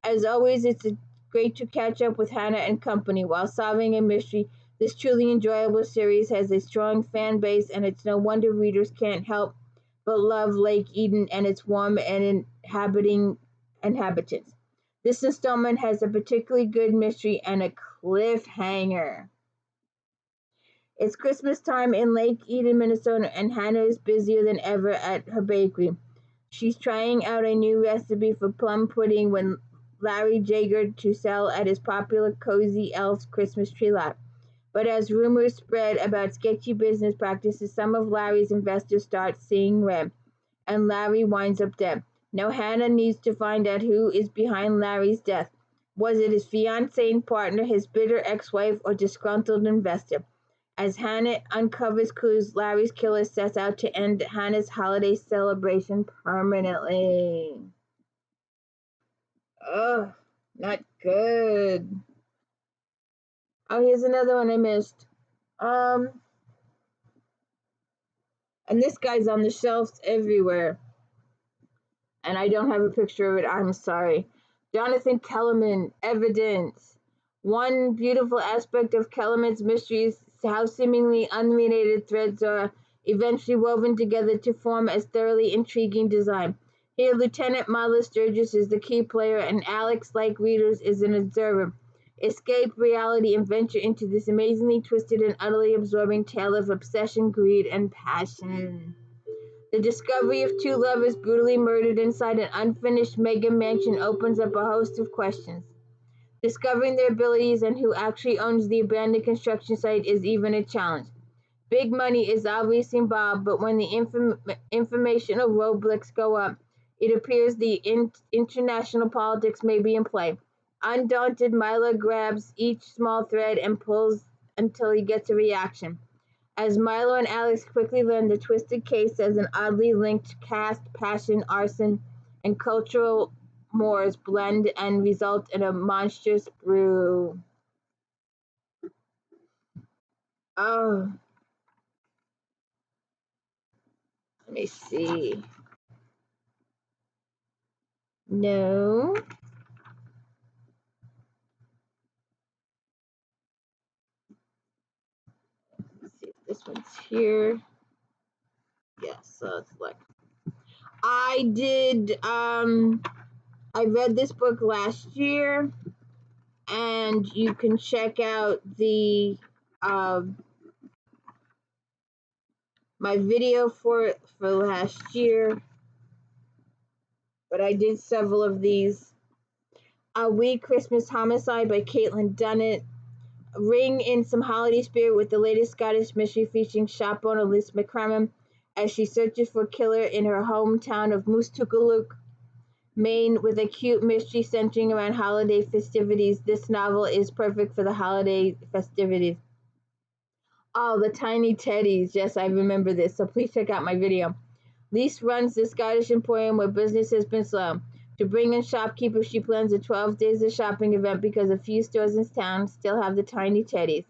As always, it's great to catch up with Hannah and company while solving a mystery This truly enjoyable series has a strong fan base, and it's no wonder readers can't help but love Lake Eden and its warm and inhabitants. This installment has a particularly good mystery and a cliffhanger. It's Christmas time in Lake Eden, Minnesota, and Hannah is busier than ever at her bakery. She's trying out a new recipe for plum pudding when Larry Jager to sell at his popular Cozy Elves Christmas tree lot. But as rumors spread about sketchy business practices, some of Larry's investors start seeing red, and Larry winds up dead. Now Hannah needs to find out who is behind Larry's death. Was it his fiancée and partner, his bitter ex-wife, or disgruntled investor? As Hannah uncovers clues, Larry's killer sets out to end Hannah's holiday celebration permanently. Ugh, not good. Oh, here's another one I missed. And this guy's on the shelves everywhere. And I don't have a picture of it. I'm sorry. Jonathan Kellerman, Evidence. One beautiful aspect of Kellerman's mystery is how seemingly unrelated threads are eventually woven together to form a thoroughly intriguing design. Here, Lieutenant Marla Sturgis is the key player, and Alex, like readers, is an observer. Escape reality and venture into this amazingly twisted and utterly absorbing tale of obsession, greed, and passion. The discovery of two lovers brutally murdered inside an unfinished mega mansion opens up a host of questions. Discovering their abilities and who actually owns the abandoned construction site is even a challenge. Big money is obviously involved, but when the informational roadblocks go up, it appears the international politics may be in play. Undaunted, Milo grabs each small thread and pulls until he gets a reaction. As Milo and Alex quickly learn, the twisted case has an oddly linked caste, passion, arson, and cultural mores blend and result in a monstrous brew. Oh, let me see. No. Let's see if this one's here. Yes, so it's like I read this book last year, and you can check out the my video for last year. But I did several of these. A Wee Christmas Homicide by Caitlin Dunnett. Ring in some holiday spirit with the latest Scottish mystery featuring shop owner Liz McCrammon as she searches for a killer in her hometown of Moose Tukaluk, Maine, with a cute mystery centering around holiday festivities. This novel is perfect for the holiday festivities. Oh, the tiny teddies. Yes, I remember this, so please check out my video. Lise runs the Scottish Emporium where business has been slow. To bring in shopkeepers, she plans a 12 days of shopping event because a few stores in town still have the tiny teddies,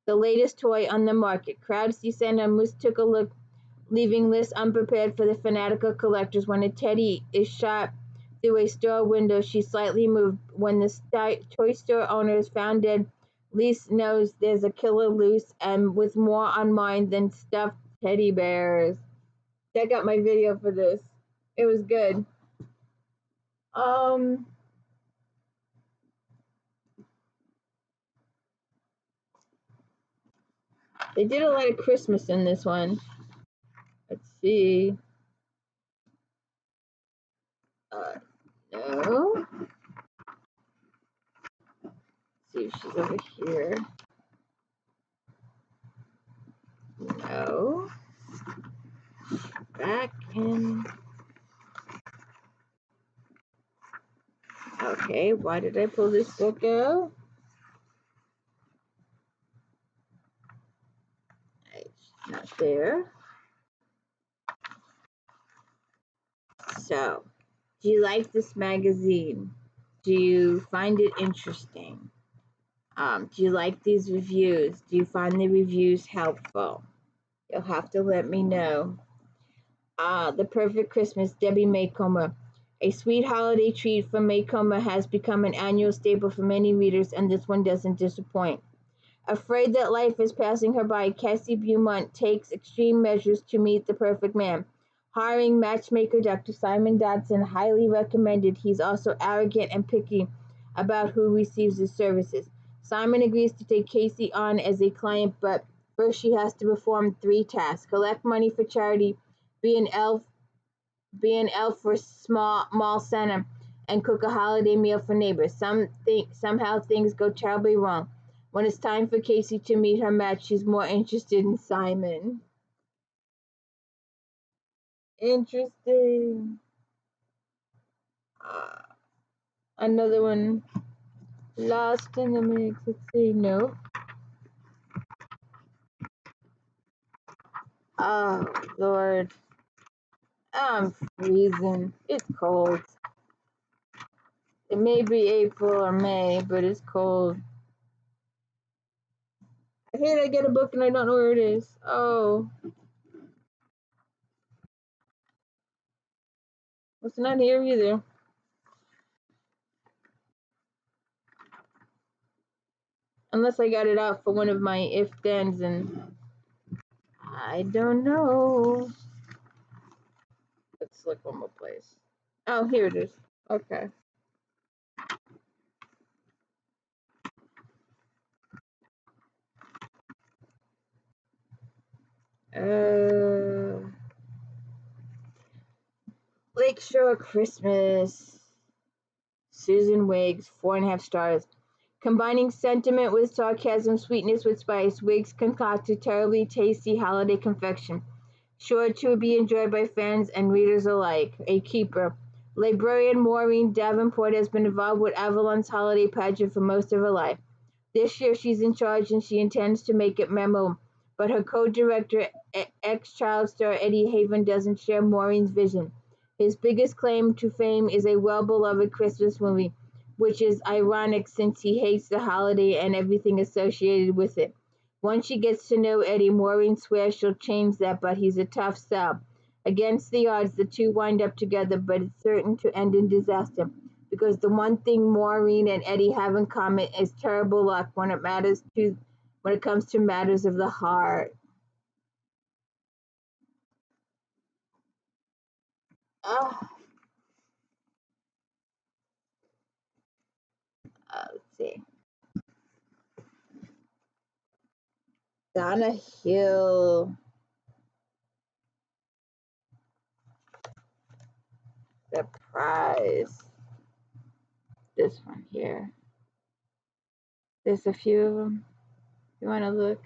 the latest toy on the market. Crowds descend on Moose Tukaluk, leaving Liz unprepared for the fanatical collectors. When a teddy is shot through a store window, she's slightly moved. When the toy store owner is found dead, Liz knows there's a killer loose and with more on mind than stuffed teddy bears. Check out my video for this. It was good. They did a lot of Christmas in this one. Let's see. No. Let's see if she's over here. No. Back in. Okay, why did I pull this book out? It's not there. So, do you like this magazine? Do you find it interesting? Do you like these reviews? Do you find the reviews helpful? You'll have to let me know. The Perfect Christmas, Debbie Macomber. A sweet holiday treat from Macomber has become an annual staple for many readers, and this one doesn't disappoint. Afraid that life is passing her by, Cassie Beaumont takes extreme measures to meet the perfect man. Hiring matchmaker Dr. Simon Dodson highly recommended. He's also arrogant and picky about who receives his services. Simon agrees to take Casey on as a client, but first she has to perform 3 tasks: collect money for charity, be an elf for mall Santa, and cook a holiday meal for neighbors. Somehow things go terribly wrong. When it's time for Casey to meet her match, she's more interested in Simon. Interesting. Another one. Lost in the mix. Let's see. No. Oh, Lord. I'm freezing. It's cold. It may be April or May, but it's cold. I hate I get a book and I don't know where it is. Oh. It's not here either. Unless I got it out for one of my if-thens, and I don't know. Let's look one more place. Oh, here it is. Okay. Lakeshore Christmas. Susan Wiggs, 4.5 stars. Combining sentiment with sarcasm, sweetness with spice, Wiggs concocted terribly tasty holiday confection, sure to be enjoyed by fans and readers alike. A keeper. Librarian Maureen Davenport has been involved with Avalon's holiday pageant for most of her life. This year she's in charge and she intends to make it memorable, but her co-director, ex-child star Eddie Haven, doesn't share Maureen's vision. His biggest claim to fame is a well-beloved Christmas movie, which is ironic since he hates the holiday and everything associated with it. Once she gets to know Eddie, Maureen swears she'll change that, but he's a tough sell. Against the odds, the two wind up together, but it's certain to end in disaster, because the one thing Maureen and Eddie have in common is terrible luck when it comes to matters of the heart. Oh. Let's see. Donna Hill. The prize. This one here. There's a few of them. You want to look?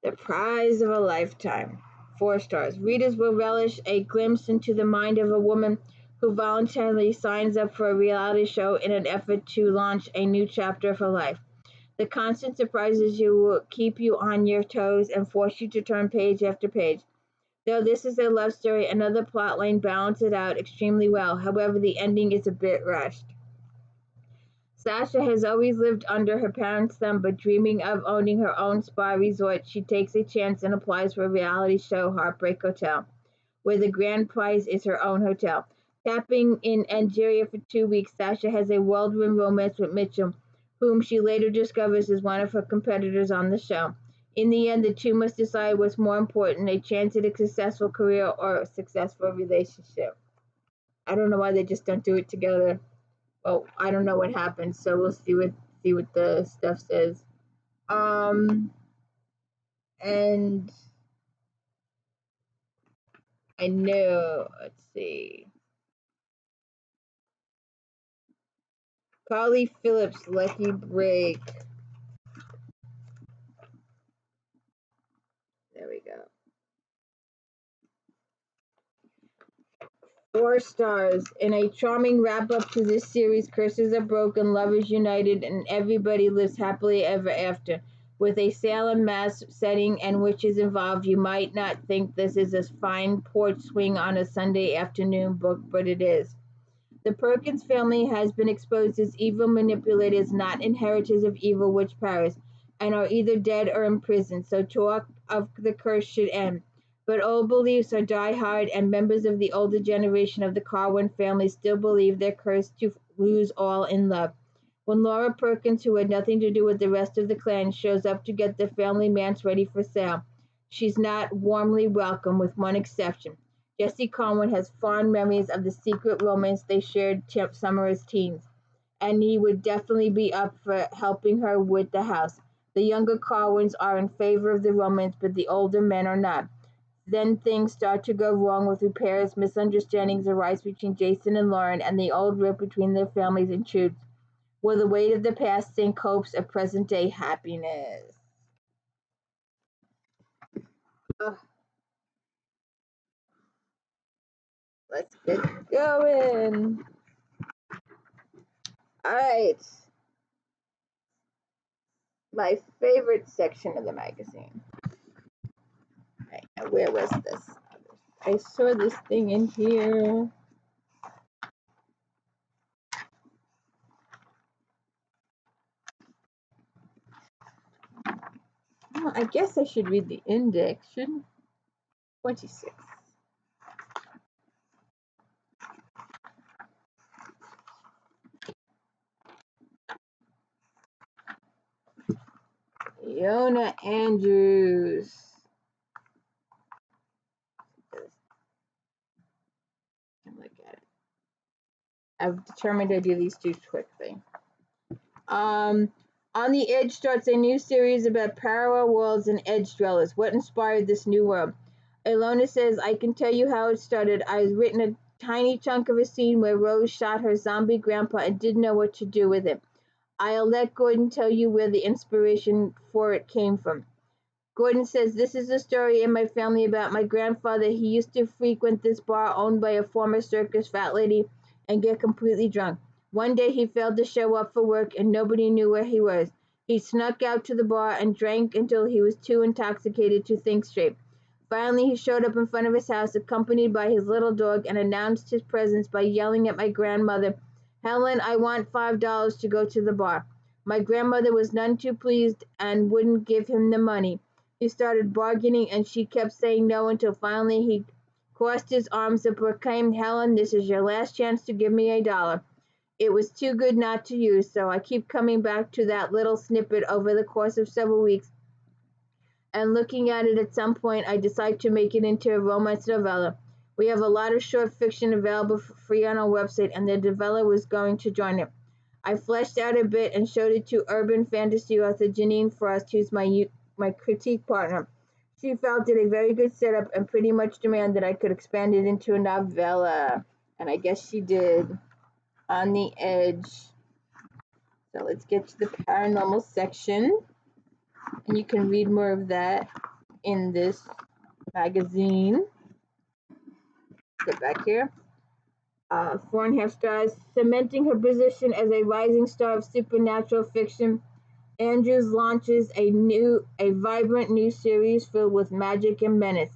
The prize of a lifetime. 4 stars. Readers will relish a glimpse into the mind of a woman who voluntarily signs up for a reality show in an effort to launch a new chapter of her life. The constant surprises you will keep you on your toes and force you to turn page after page. Though this is a love story, another plotline balances it out extremely well. However, the ending is a bit rushed. Sasha has always lived under her parents' thumb, but dreaming of owning her own spa resort, she takes a chance and applies for a reality show, Heartbreak Hotel, where the grand prize is her own hotel. Tapping in Algeria for 2 weeks, Sasha has a whirlwind romance with Mitchell, whom she later discovers is one of her competitors on the show. In the end, the two must decide what's more important, a chance at a successful career or a successful relationship. I don't know why they just don't do it together. Well, I don't know what happens, so we'll see what the stuff says. And I know, let's see. Carly Phillips, Lucky Break. There we go. 4 stars. In a charming wrap-up to this series, curses are broken, love is united, and everybody lives happily ever after. With a Salem, Mass setting and witches involved, you might not think this is a fine porch swing on a Sunday afternoon book, but it is. The Perkins family has been exposed as evil manipulators, not inheritors of evil witch powers, and are either dead or in prison, so talk of the curse should end. But old beliefs are die-hard, and members of the older generation of the Carwin family still believe their curse lose all in love. When Laura Perkins, who had nothing to do with the rest of the clan, shows up to get the family manse ready for sale, she's not warmly welcome, with one exception. Jesse Conway has fond memories of the secret romance they shared summer as teens, and he would definitely be up for helping her with the house. The younger Corwins are in favor of the romance, but the older men are not. Then things start to go wrong with repairs, misunderstandings arise between Jason and Lauren, and the old rift between their families intrudes. Will the weight of the past sink hopes of present-day happiness? Ugh. Let's get going. All right. My favorite section of the magazine. Right, now where was this? I saw this thing in here. Oh, I guess I should read the index, shouldn't I? 26. Yona Andrews. Look at it. I've determined to do these two quickly. On the Edge starts a new series about parallel worlds and edge dwellers. What inspired this new world? Ilona says, I can tell you how it started. I was written a tiny chunk of a scene where Rose shot her zombie grandpa and didn't know what to do with it. I'll let Gordon tell you where the inspiration for it came from. Gordon says, this is a story in my family about my grandfather. He used to frequent this bar owned by a former circus fat lady and get completely drunk. One day he failed to show up for work and nobody knew where he was. He snuck out to the bar and drank until he was too intoxicated to think straight. Finally, he showed up in front of his house accompanied by his little dog and announced his presence by yelling at my grandmother, Helen, I want $5 to go to the bar. My grandmother was none too pleased and wouldn't give him the money. He started bargaining and she kept saying no until finally he crossed his arms and proclaimed, Helen, this is your last chance to give me $1. It was too good not to use, so I keep coming back to that little snippet over the course of several weeks, and looking at it at some point, I decide to make it into a romance novella. We have a lot of short fiction available for free on our website, and the developer was going to join it. I fleshed out a bit and showed it to urban fantasy author Janine Frost, who's my critique partner. She felt it a very good setup and pretty much demanded I could expand it into a novella, and I guess she did. On the Edge. So let's get to the paranormal section, and you can read more of that in this magazine. Get back here. 4.5 stars. Cementing her position as a rising star of supernatural fiction, Andrews launches a vibrant new series filled with magic and menace.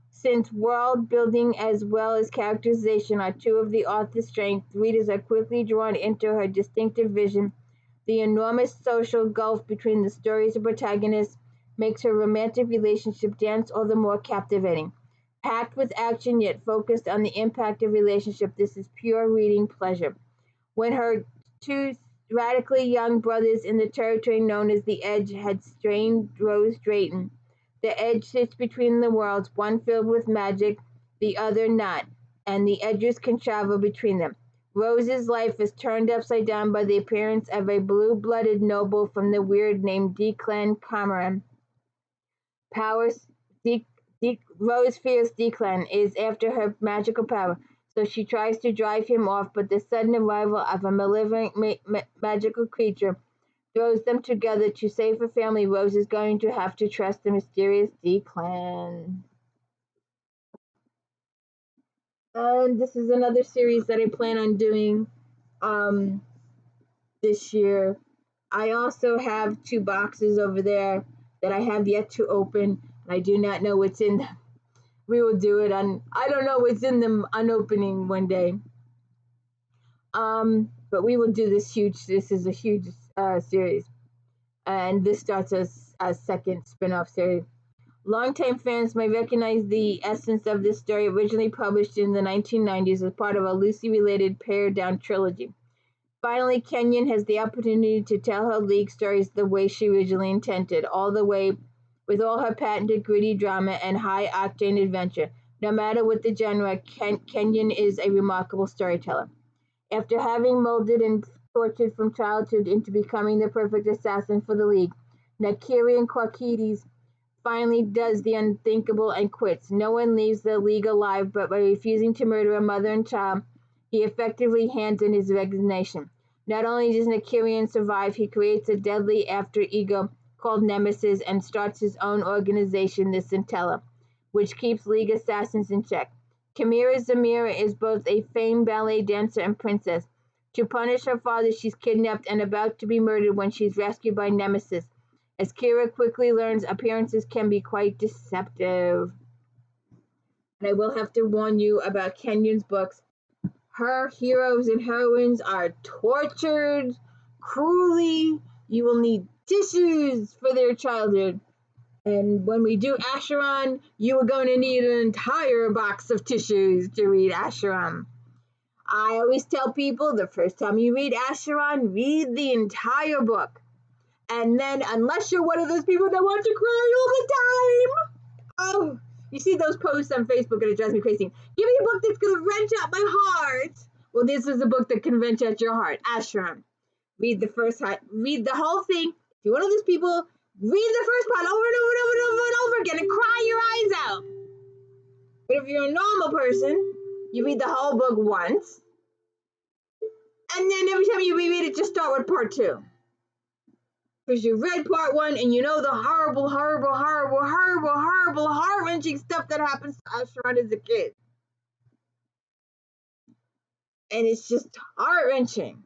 Since world building as well as characterization are two of the author's strengths, readers are quickly drawn into her distinctive vision. The enormous social gulf between the stories of protagonists makes her romantic relationship dance all the more captivating. Packed with action yet focused on the impact of relationship, this is pure reading pleasure. When her two radically young brothers in the territory known as the Edge had strained Rose Drayton, the Edge sits between the worlds, one filled with magic, the other not, and the Edges can travel between them. Rose's life is turned upside down by the appearance of a blue-blooded noble from the weird named Declan Cameron. Rose fears Declan is after her magical power, so she tries to drive him off, but the sudden arrival of a malevolent magical creature throws them together. To save her family, Rose is going to have to trust the mysterious Declan. And this is another series that I plan on doing this year. I also have 2 boxes over there that I have yet to open. I do not know what's in them. We will do it on, I don't know what's in them on opening one day. But we will do this is a huge series. And this starts as a second spin-off series. Longtime fans may recognize the essence of this story, originally published in the 1990s as part of a loosely related pared-down trilogy. Finally, Kenyon has the opportunity to tell her League stories the way she originally intended, all the way with all her patented gritty drama and high-octane adventure. No matter what the genre, Kenyon is a remarkable storyteller. After having molded and tortured from childhood into becoming the perfect assassin for the League, Nakirian Quarkides finally does the unthinkable and quits. No one leaves the League alive, but by refusing to murder a mother and child, he effectively hands in his resignation. Not only does Nakirian survive, he creates a deadly after-ego called Nemesis and starts his own organization, the Scintilla, which keeps League assassins in check. Chimera Zamira is both a famed ballet dancer and princess. To punish her father, she's kidnapped and about to be murdered when she's rescued by Nemesis. As Kira quickly learns, appearances can be quite deceptive. And I will have to warn you about Kenyon's books. Her heroes and heroines are tortured cruelly. You will need tissues for their childhood. And when we do Acheron, you are going to need an entire box of tissues to read Acheron. I always tell people the first time you read Acheron, read the entire book. And then, unless you're one of those people that want to cry all the time, oh, you see those posts on Facebook and it drives me crazy. Give me a book that's going to wrench out my heart. Well, this is a book that can wrench out your heart. Acheron. Read the whole thing. If you're one of those people, read the first part over and over and over and over and over again and cry your eyes out. But if you're a normal person, you read the whole book once. And then every time you reread it, just start with part 2. Because you read part 1 and you know the horrible, heart-wrenching stuff that happens to Acheron as a kid. And it's just heart-wrenching.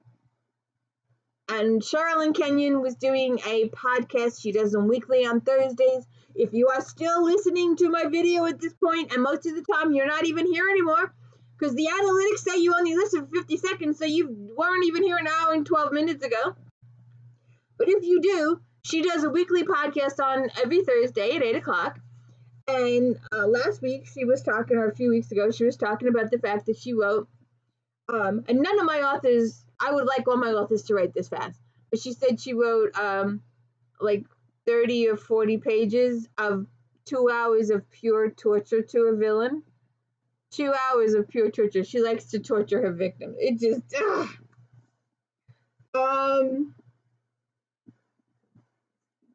And Charlene Kenyon was doing a podcast. She does them weekly on Thursdays. If you are still listening to my video at this point, and most of the time you're not even here anymore, because the analytics say you only listen for 50 seconds, so you weren't even here an hour and 12 minutes ago. But if you do, she does a weekly podcast on every Thursday at 8 o'clock. And last week she was talking, or a few weeks ago, she was talking about the fact that she wrote, and none of my authors, I would like all my authors to write this fast, but she said she wrote like 30 or 40 pages of 2 hours of pure torture to a villain. 2 hours of pure torture. She likes to torture her victim. It just,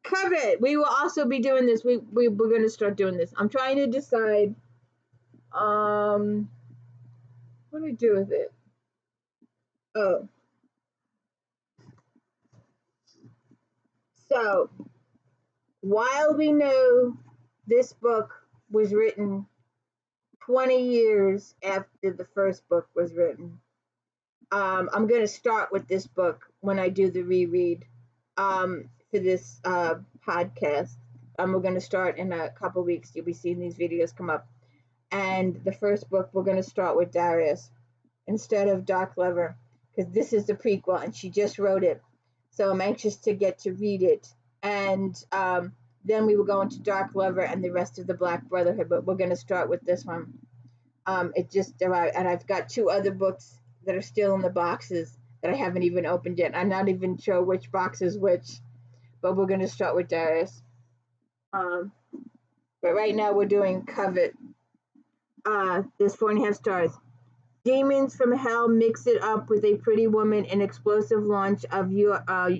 Covet. We will also be doing this. We're going to start doing this. I'm trying to decide what do I do with it? Oh. So, while we know this book was written 20 years after the first book was written, I'm going to start with this book when I do the reread for this podcast. We're going to start in a couple weeks. You'll be seeing these videos come up. And the first book, we're going to start with Darius instead of Dark Lover, because this is the prequel and she just wrote it. So I'm anxious to get to read it. And then we will go into Dark Lover and the rest of the Black Brotherhood, but we're going to start with this one. It just arrived, and I've got 2 other books that are still in the boxes that I haven't even opened yet. I'm not even sure which box is which, but we're going to start with Darius. But right now we're doing Covet. There's 4.5 stars. Demons from Hell mix it up with a pretty woman in explosive launch of New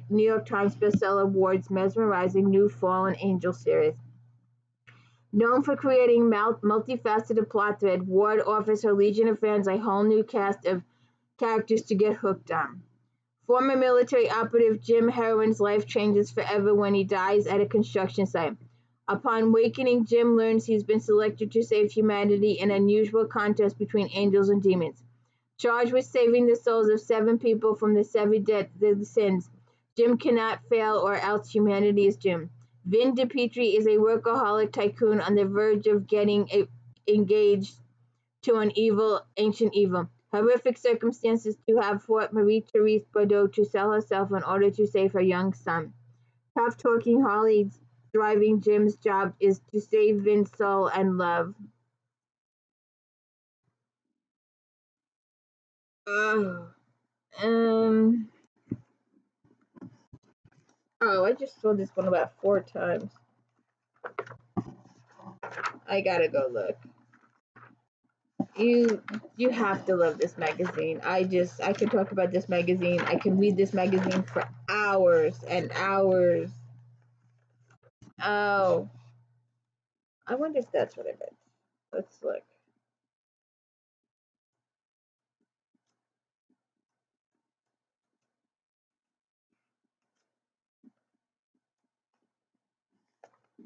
York Times bestseller awards mesmerizing new Fallen Angel series. Known for creating multifaceted plot thread, Ward offers her legion of fans a whole new cast of characters to get hooked on. Former military operative Jim Heroin's life changes forever when he dies at a construction site. Upon awakening, Jim learns he's been selected to save humanity in an unusual contest between angels and demons. Charged with saving the souls of 7 people from the 7 deadly sins, Jim cannot fail or else humanity is doomed. Vin DiPietri is a workaholic tycoon on the verge of getting engaged to an ancient evil. Horrific circumstances to have forced Marie-Therese Bordeaux to sell herself in order to save her young son. Tough-talking Harley's driving Jim's job is to save Vin's soul and love. Oh, I just saw this one about 4 times. I gotta go look. You have to love this magazine. I can talk about this magazine. I can read this magazine for hours and hours. Oh, I wonder if that's what I meant. Let's look.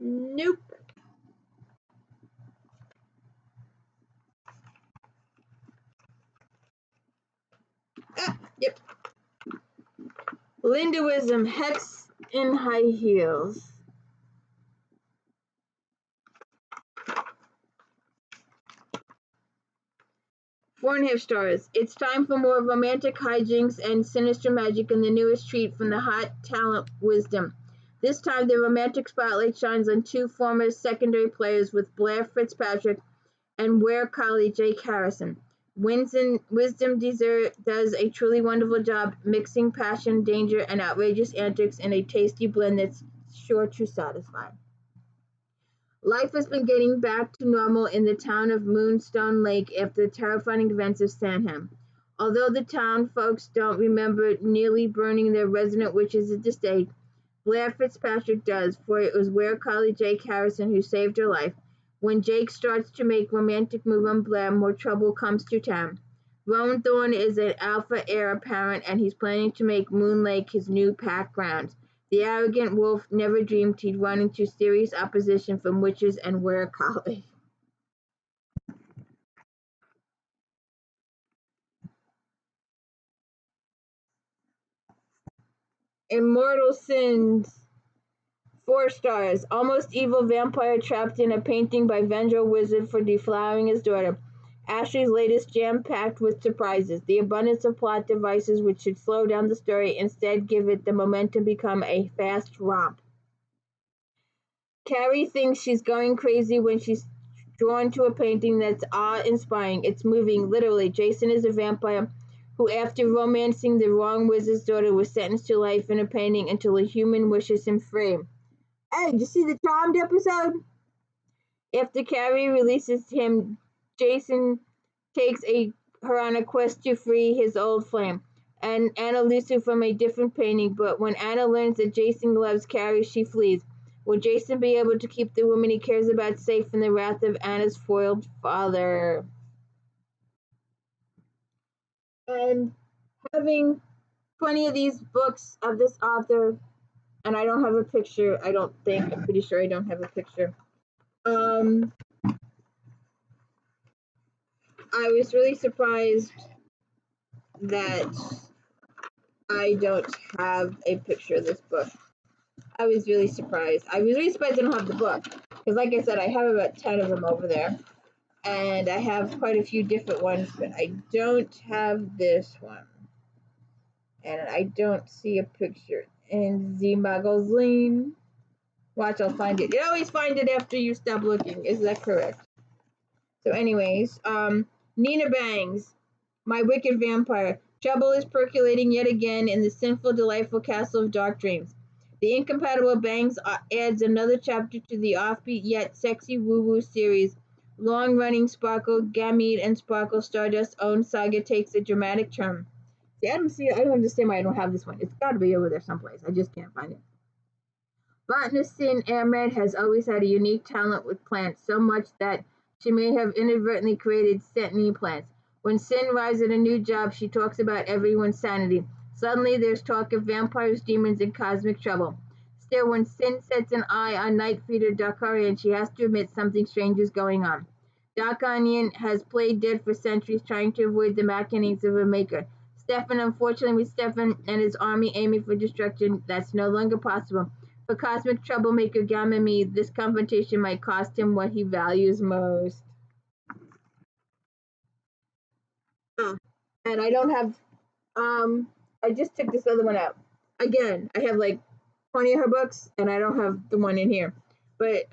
Nope. Ah, yep. Lindaism, Hex in High Heels. Four and a half stars. It's time for more romantic hijinks and sinister magic in the newest treat from the hot talent Wisdom. This time, the romantic spotlight shines on 2 former secondary players with Blair Fitzpatrick and Ware Collie Jake Harrison. Wisdom does a truly wonderful job mixing passion, danger, and outrageous antics in a tasty blend that's sure to satisfy. Life has been getting back to normal in the town of Moonstone Lake after the terrifying events of Sandham. Although the town folks don't remember nearly burning their resident witches at the stake, Blair Fitzpatrick does, for it was Ware Collie Jake Harrison who saved her life. When Jake starts to make romantic move on Blair, more trouble comes to town. Rowan Thorne is an alpha heir apparent, and he's planning to make Moon Lake his new pack grounds. The arrogant wolf never dreamed he'd run into serious opposition from witches and Ware Collie. Immortal Sins. 4 stars. Almost evil vampire trapped in a painting by Vendro Wizard for deflowering his daughter. Ashley's latest jam-packed with surprises. The abundance of plot devices which should slow down the story instead give it the momentum become a fast romp. Carrie thinks she's going crazy when she's drawn to a painting that's awe-inspiring. It's moving, literally. Jason is a vampire who, after romancing the wrong wizard's daughter, was sentenced to life in a painting until a human wishes him free. Hey, did you see the Charmed episode? After Carrie releases him, Jason takes her on a quest to free his old flame, and Anna Lucy from a different painting, but when Anna learns that Jason loves Carrie, she flees. Will Jason be able to keep the woman he cares about safe from the wrath of Anna's foiled father? And having 20 of these books of this author, and I don't have a picture, I don't think, I'm pretty sure I don't have a picture. I was really surprised that I don't have a picture of this book. I was really surprised. I was really surprised I don't have the book. Because like I said, I have about 10 of them over there. And I have quite a few different ones, but I don't have this one. And I don't see a picture in the magazine. Watch, I'll find it. You always find it after you stop looking. Is that correct? So anyways, Nina Bangs, My Wicked Vampire. Trouble is percolating yet again in the sinful, delightful castle of dark dreams. The incompatible Bangs adds another chapter to the offbeat yet sexy woo-woo series. Long-running Sparkle, Gamete, and Sparkle Stardust own saga takes a dramatic turn. See, I don't understand why I don't have this one. It's got to be over there someplace. I just can't find it. Botanist Sin Ahmed has always had a unique talent with plants, so much that she may have inadvertently created sentient plants. When Sin arrives at a new job, she talks about everyone's sanity. Suddenly, there's talk of vampires, demons, and cosmic trouble. Still, when Sin sets an eye on Night Feeder Dakarian, she has to admit something strange is going on. Dakarian has played dead for centuries, trying to avoid the machinings of her maker. Stefan, unfortunately, with Stefan and his army aiming for destruction, that's no longer possible. For cosmic troublemaker Ganymede, this confrontation might cost him what he values most. And I don't have, I just took this other one out. Again, I have like 20 of her books, and I don't have the one in here. But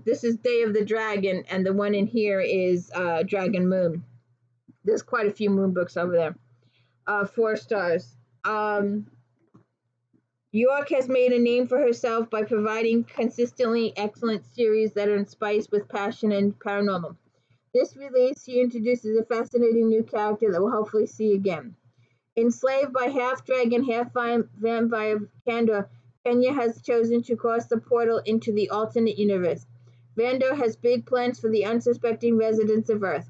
this is Day of the Dragon, and the one in here is Dragon Moon. There's quite a few moon books over there. 4 stars. York has made a name for herself by providing consistently excellent series that are spiced with passion and paranormal. This release, she introduces a fascinating new character that we'll hopefully see again. Enslaved by half-dragon, half-vampire Kandor, Kenya has chosen to cross the portal into the alternate universe. Vando has big plans for the unsuspecting residents of Earth.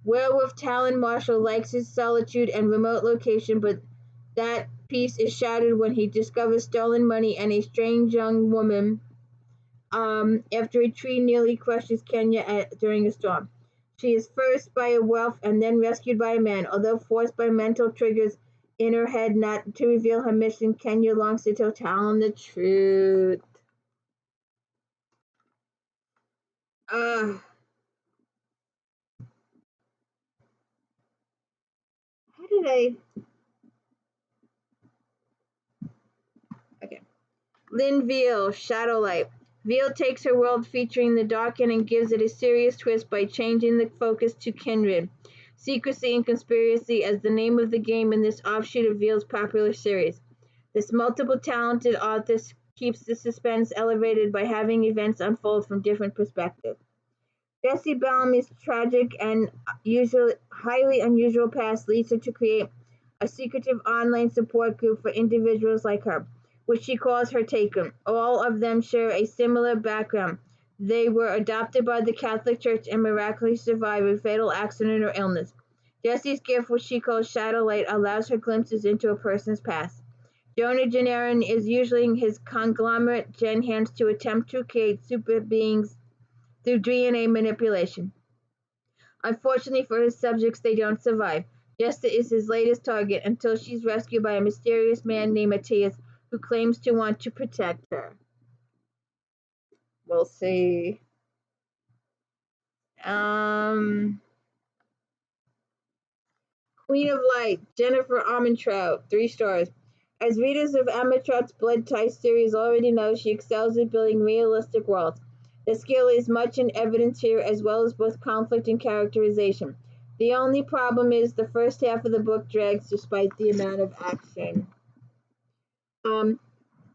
Werewolf Talon Marshall likes his solitude and remote location, but that peace is shattered when he discovers stolen money and a strange young woman after a tree nearly crushes Kenya during a storm. She is first by a wolf and then rescued by a man. Although forced by mental triggers in her head not to reveal her mission, Kenya longs to tell Talon the truth. How did I? Okay. Lynn Veal, Shadowlight. Veal takes her world featuring the Darkin and gives it a serious twist by changing the focus to kindred, secrecy, and conspiracy as the name of the game in this offshoot of Veal's popular series. This multiple talented author keeps the suspense elevated by having events unfold from different perspectives. Jessie Bellamy's tragic and highly unusual past leads her to create a secretive online support group for individuals like her, which she calls her Taken. All of them share a similar background. They were adopted by the Catholic Church and miraculously survived a fatal accident or illness. Jessie's gift, which she calls Shadowlight, allows her glimpses into a person's past. Jonah Janarin is using his conglomerate gen hands to attempt to create super beings through DNA manipulation. Unfortunately for his subjects, they don't survive. Jessa is his latest target until she's rescued by a mysterious man named Matthias who claims to want to protect her. We'll see. Queen of Light, Jennifer Armentrout, 3 stars. As readers of Armentrout's Blood Ties series already know, she excels at building realistic worlds. The skill is much in evidence here, as well as both conflict and characterization. The only problem is the first half of the book drags despite the amount of action.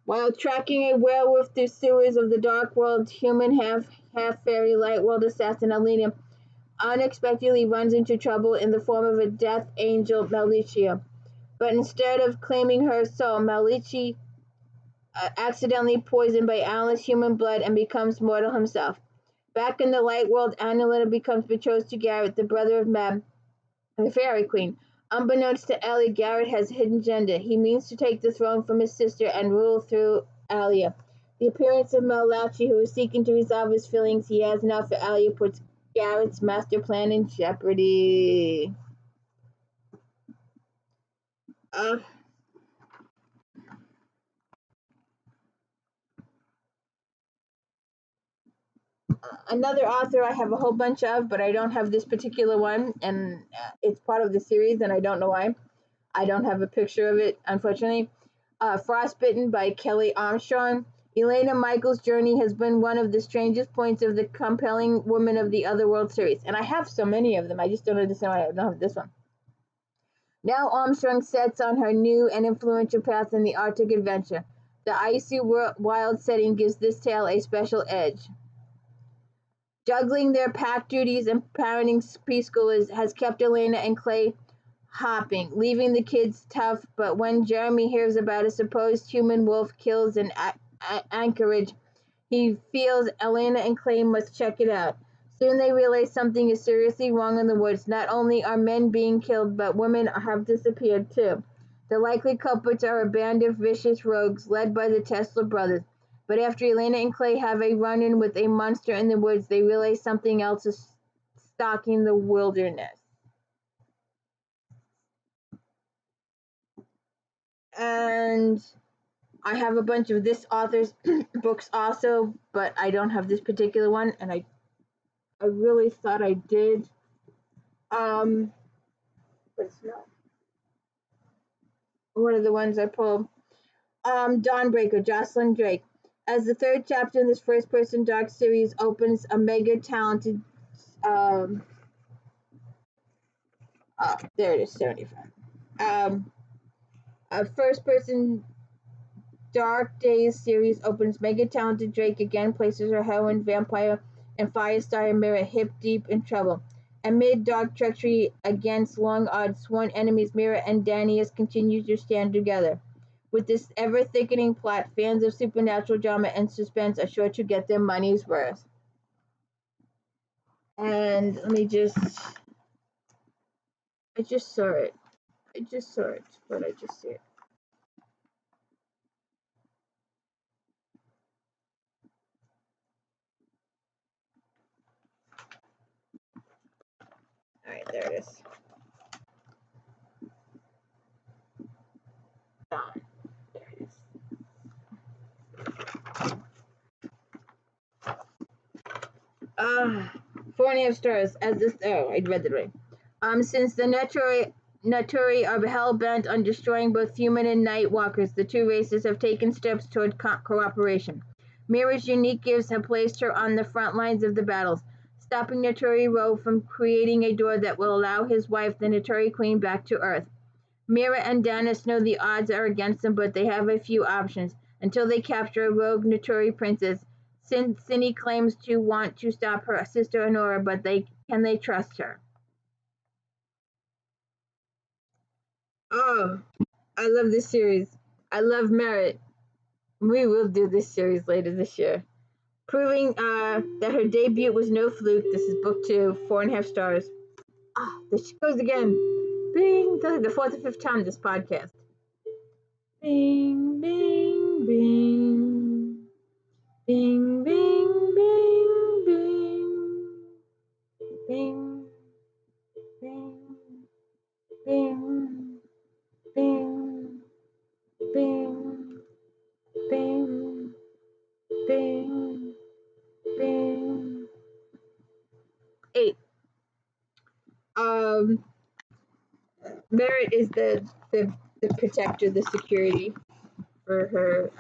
While tracking a werewolf through sewers of the dark world, human half-fairy light world assassin Alina unexpectedly runs into trouble in the form of a death angel, Malicia. But instead of claiming her soul, Malicia accidentally poisoned by Alan's human blood and becomes mortal himself. Back in the light world, Annalena becomes betrothed to Garrett, the brother of Mab, the Fairy Queen. Unbeknownst to Ellie, Garrett has hidden gender. He means to take the throne from his sister and rule through Alia. The appearance of Malachi, who is seeking to resolve his feelings he has now for Alia, puts Garrett's master plan in jeopardy. Another author I have a whole bunch of, but I don't have this particular one, and it's part of the series, and I don't know why. I don't have a picture of it, unfortunately. Frostbitten by Kelly Armstrong. Elena Michaels' journey has been one of the strangest points of the compelling Woman of the Otherworld series, and I have so many of them. I just don't understand why I don't have this one. Now Armstrong sets on her new and influential path in the Arctic adventure. The icy wild setting gives this tale a special edge. Juggling their pack duties and parenting preschoolers has kept Elena and Clay hopping, leaving the kids tough. But when Jeremy hears about a supposed human wolf kills in Anchorage, he feels Elena and Clay must check it out. Soon they realize something is seriously wrong in the woods. Not only are men being killed, but women have disappeared too. The likely culprits are a band of vicious rogues led by the Tesla brothers. But after Elena and Clay have a run-in with a monster in the woods, they realize something else is stalking the wilderness. And I have a bunch of this author's books also, but I don't have this particular one, and I really thought I did. But it's not one of the ones I pulled. Dawnbreaker, Jocelyn Drake. As the 3rd chapter in this first-person dark series opens, a mega-talented, there it is, 75. A first-person Dark Days series opens. Mega talented Drake again places her heroine, vampire, and Firestar Mira hip deep in trouble. Amid dark treachery against long-odds sworn enemies, Mira and Danius continue to stand together. With this ever-thickening plot, fans of supernatural drama and suspense are sure to get their money's worth. And let me just... I just saw it. But I just see it. Alright, there it is. Done. There it is. Four and a half stars. As this, I read it right. Since the Naturi are hell-bent on destroying both human and night walkers, the two races have taken steps toward cooperation. Mira's unique gifts have placed her on the front lines of the battles, stopping Naturi Ro from creating a door that will allow his wife, the Naturi Queen, back to Earth. Mira and Danis know the odds are against them, but they have a few options. Until they capture a rogue Naturi princess, Cindy claims to want to stop her sister Honora, but can they trust her? Oh, I love this series. I love Merit. We will do this series later this year. Proving that her debut was no fluke. This is book 2, 4.5 stars. There she goes again. Bing. That's like the 4th or 5th time this podcast. Bing, bing, bing. Bing, bing, bing, bing. Bing, bing, bing, bing, bing, bing, bing, bing. 8. Merit is the protector, the security for her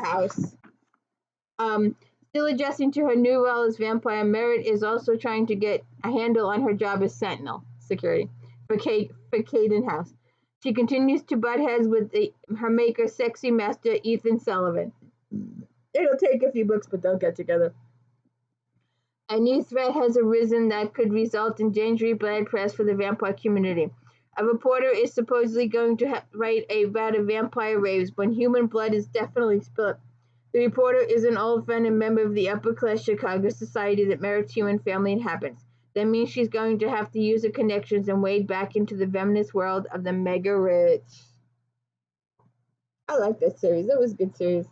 house. Still adjusting to her new role as vampire, Merit is also trying to get a handle on her job as Sentinel security for Caden House. She continues to butt heads with her maker, sexy master Ethan Sullivan. It'll take a few books, but they'll get together. A new threat has arisen that could result in dangerous blood press for the vampire community. A reporter is supposedly going to write about a vampire raves when human blood is definitely spilled. The reporter is an old friend and member of the upper-class Chicago society that Merit's human family inhabits. That means she's going to have to use her connections and wade back into the venomous world of the mega-rich. I like that series. That was a good series.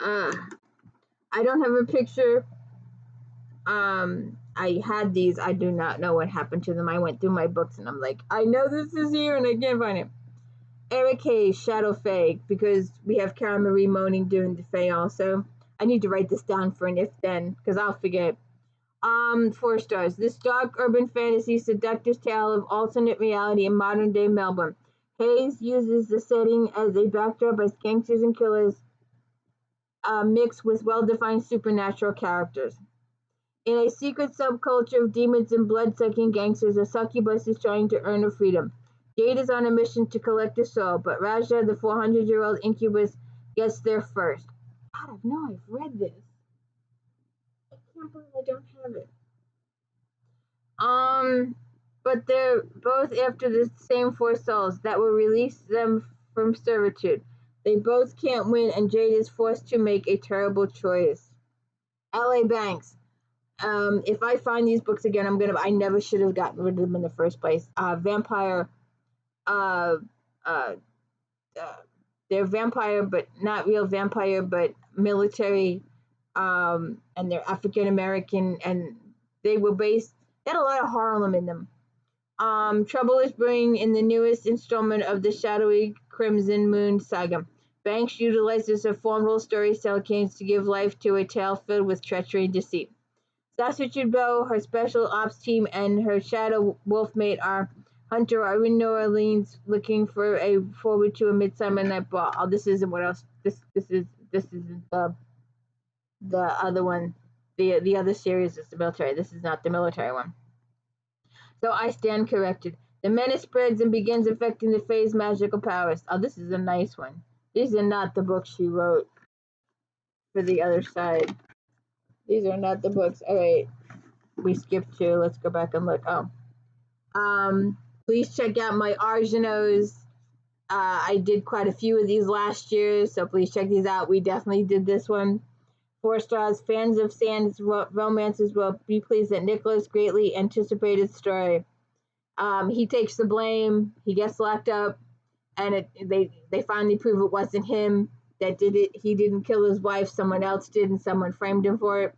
I don't have a picture. I had these. I do not know what happened to them. I went through my books and I'm like, I know this is here and I can't find it. Eric Hayes, Shadow Fae, because we have Karen Marie Moaning doing the Fae also. I need to write this down for an if-then, because I'll forget. 4 stars. This dark urban fantasy seductive tale of alternate reality in modern-day Melbourne. Hayes uses the setting as a backdrop as gangsters and killers mixed with well-defined supernatural characters. In a secret subculture of demons and blood-sucking gangsters, a succubus is trying to earn her freedom. Jade is on a mission to collect a soul, but Raja, the 400-year-old incubus, gets there first. God, I know I've read this. I can't believe I don't have it. But they're both after the same 4 souls that will release them from servitude. They both can't win, and Jade is forced to make a terrible choice. L.A. Banks. If I find these books again, I never should have gotten rid of them in the first place. Vampire. They're vampire, but not real vampire, but military, and they're African American, and they had a lot of Harlem in them. Trouble is brewing in the newest installment of the shadowy Crimson Moon saga. Banks utilizes her formidable storytelling to give life to a tale filled with treachery and deceit. Sasha Trudeau, her special ops team, and her shadow wolfmate Hunter are in New Orleans looking forward to a Midsummer Night Ball. Oh, this isn't what else. This is the other one. The other series is the military. This is not the military one. So I stand corrected. The menace spreads and begins affecting the Fae's magical powers. Oh, this is a nice one. These are not the books she wrote for the other side. These are not the books. All right, we skipped two. Let's go back and look. Oh, please check out my Arjanos. I did quite a few of these last year, so please check these out. We definitely did this one. 4 stars. Fans of Sand's romances will be pleased that Nicholas greatly anticipated story. He takes the blame. He gets locked up, and they finally prove it wasn't him that did it. He didn't kill his wife. Someone else did, and someone framed him for it.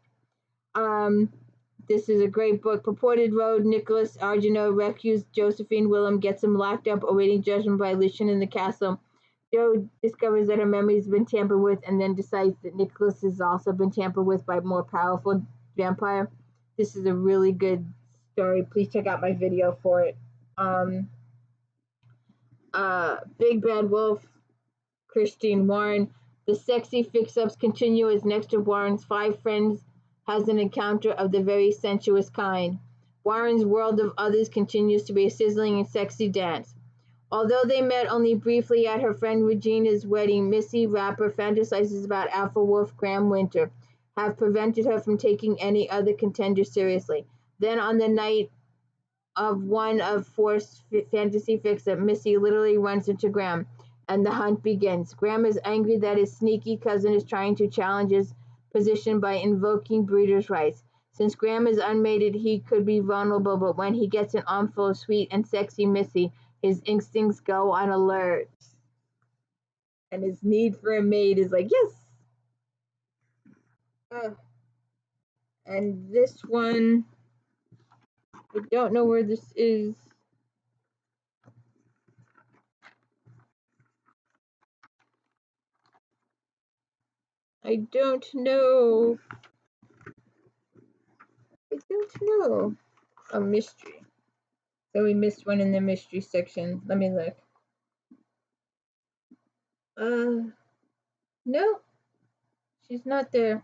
This is a great book. Purported road. Nicholas Argino rescues Josephine Willem, gets him locked up, awaiting judgment by Lucian in the castle. Joe discovers that her memory has been tampered with, and then decides that Nicholas has also been tampered with by a more powerful vampire. This is a really good story. Please check out my video for it. Big Bad Wolf, Christine Warren. The sexy fix-ups continue as next to Warren's 5 friends has an encounter of the very sensuous kind. Warren's world of others continues to be a sizzling and sexy dance. Although they met only briefly at her friend Regina's wedding, Missy Rapper fantasizes about Alpha Wolf Graham Winter, have prevented her from taking any other contender seriously. Then on the night of one of 4 fantasy fix-up, Missy literally runs into Graham, and the hunt begins. Graham is angry that his sneaky cousin is trying to challenge his position by invoking breeder's rights. Since Graham is unmated, he could be vulnerable, but when he gets an armful of sweet and sexy Missy, his instincts go on alert. And his need for a mate is like, yes! And this one, I don't know where this is. I don't know. A mystery. So we missed one in the mystery section. Let me look. No. She's not there.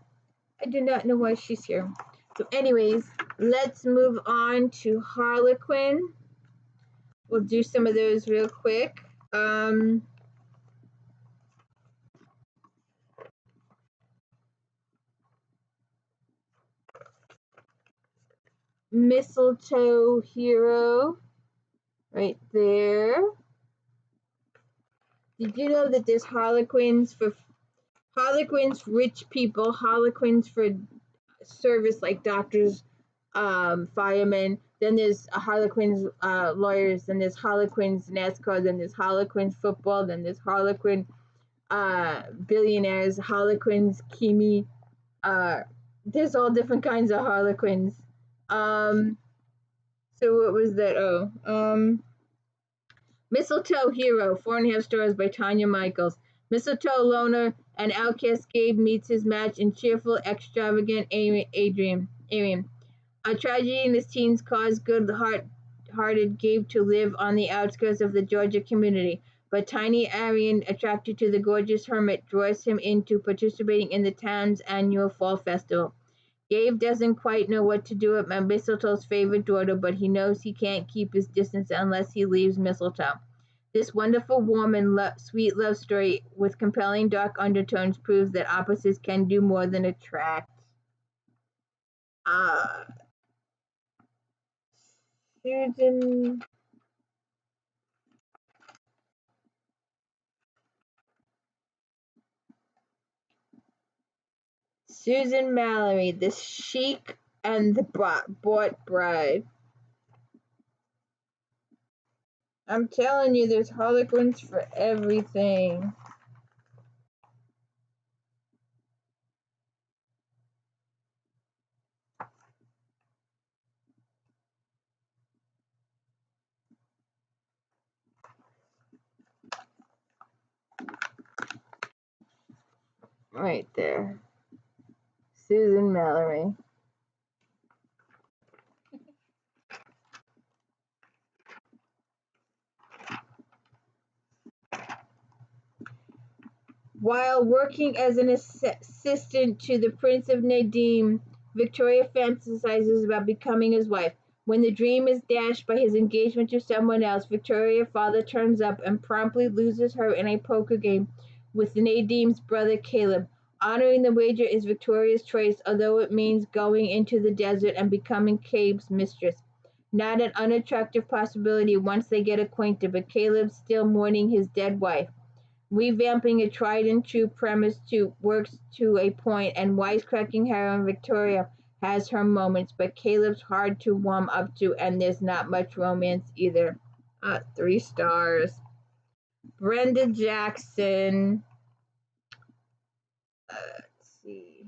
I do not know why she's here. So anyways, let's move on to Harlequin. We'll do some of those real quick. Mistletoe Hero, right there. Did you know that there's Harlequins for rich people, Harlequins for service like doctors, firemen. Then there's Harlequins lawyers. Then there's Harlequins NASCAR. Then there's Harlequins football. Then there's Harlequin billionaires. Harlequins Kimi. There's all different kinds of Harlequins. So what was that? Mistletoe Hero, 4.5 stars by Tanya Michaels. Mistletoe loner and outcast Gabe meets his match in cheerful, extravagant Adrian. A tragedy in his teens caused good-hearted Gabe to live on the outskirts of the Georgia community, but tiny Arian, attracted to the gorgeous hermit, draws him into participating in the town's annual fall festival. Gabe doesn't quite know what to do with Mistletoe's favorite daughter, but he knows he can't keep his distance unless he leaves Mistletoe. This wonderful, warm, and sweet love story with compelling dark undertones proves that opposites can do more than attract. Susan Mallory, The Sheik and the Bought Bride. I'm telling you, there's Harlequins for everything. Right there. Susan Mallory. While working as an assistant to the Prince of Nadim, Victoria fantasizes about becoming his wife. When the dream is dashed by his engagement to someone else, Victoria's father turns up and promptly loses her in a poker game with Nadine's brother Caleb. Honoring the wager is Victoria's choice, although it means going into the desert and becoming Caleb's mistress. Not an unattractive possibility once they get acquainted, but Caleb's still mourning his dead wife. Revamping a tried and true premise works to a point, and wisecracking heroine Victoria has her moments, but Caleb's hard to warm up to, and there's not much romance either. 3 stars. Brenda Jackson. Let's see.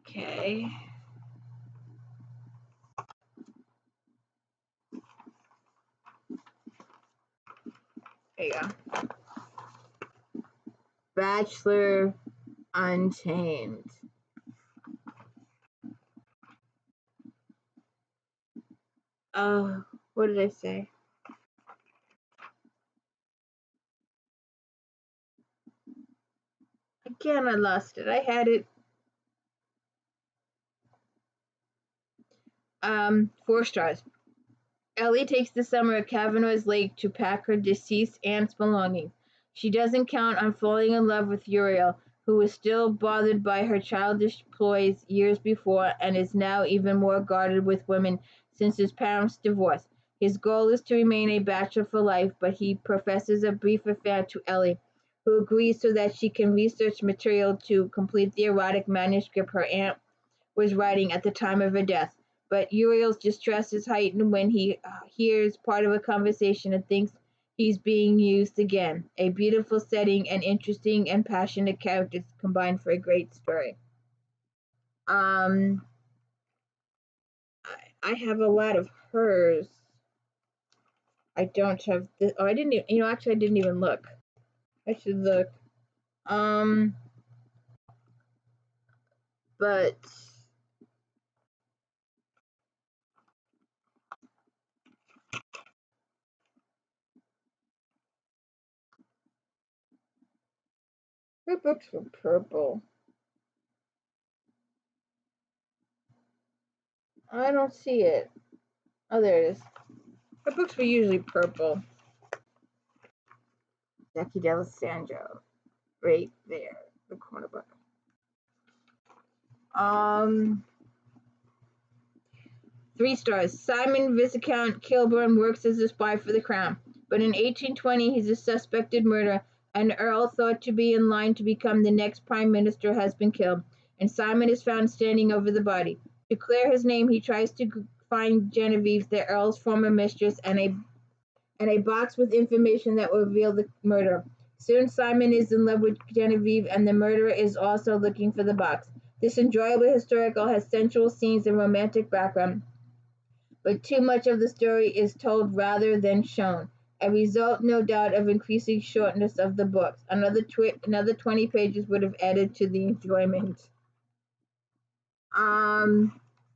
Okay. There you go. Bachelor Untamed. What did I say? Again, I lost it. I had it. 4 stars. Ellie takes the summer at Kavanaugh's Lake to pack her deceased aunt's belongings. She doesn't count on falling in love with Uriel, who was still bothered by her childish ploys years before and is now even more guarded with women since his parents' divorce. His goal is to remain a bachelor for life, but he professes a brief affair to Ellie, who agrees so that she can research material to complete the erotic manuscript her aunt was writing at the time of her death. But Uriel's distress is heightened when he hears part of a conversation and thinks he's being used again. A beautiful setting and interesting and passionate characters combined for a great story. I have a lot of hers. I don't have this. Oh, I didn't even, actually I didn't even look. I should look. But her books were purple. I don't see it. Oh, there it is. Her books were usually purple. Jackie D'Alessandro. Right there. The corner book. 3 stars. Simon Viscount Kilburn works as a spy for the crown, but in 1820 he's a suspected murderer. An earl thought to be in line to become the next prime minister has been killed, and Simon is found standing over the body. To clear his name, he tries to find Genevieve, the earl's former mistress, and a box with information that will reveal the murder. Soon Simon is in love with Genevieve, and the murderer is also looking for the box. This enjoyable historical has sensual scenes and romantic background, but too much of the story is told rather than shown. A result, no doubt, of increasing shortness of the books. Another 20 pages would have added to the enjoyment. And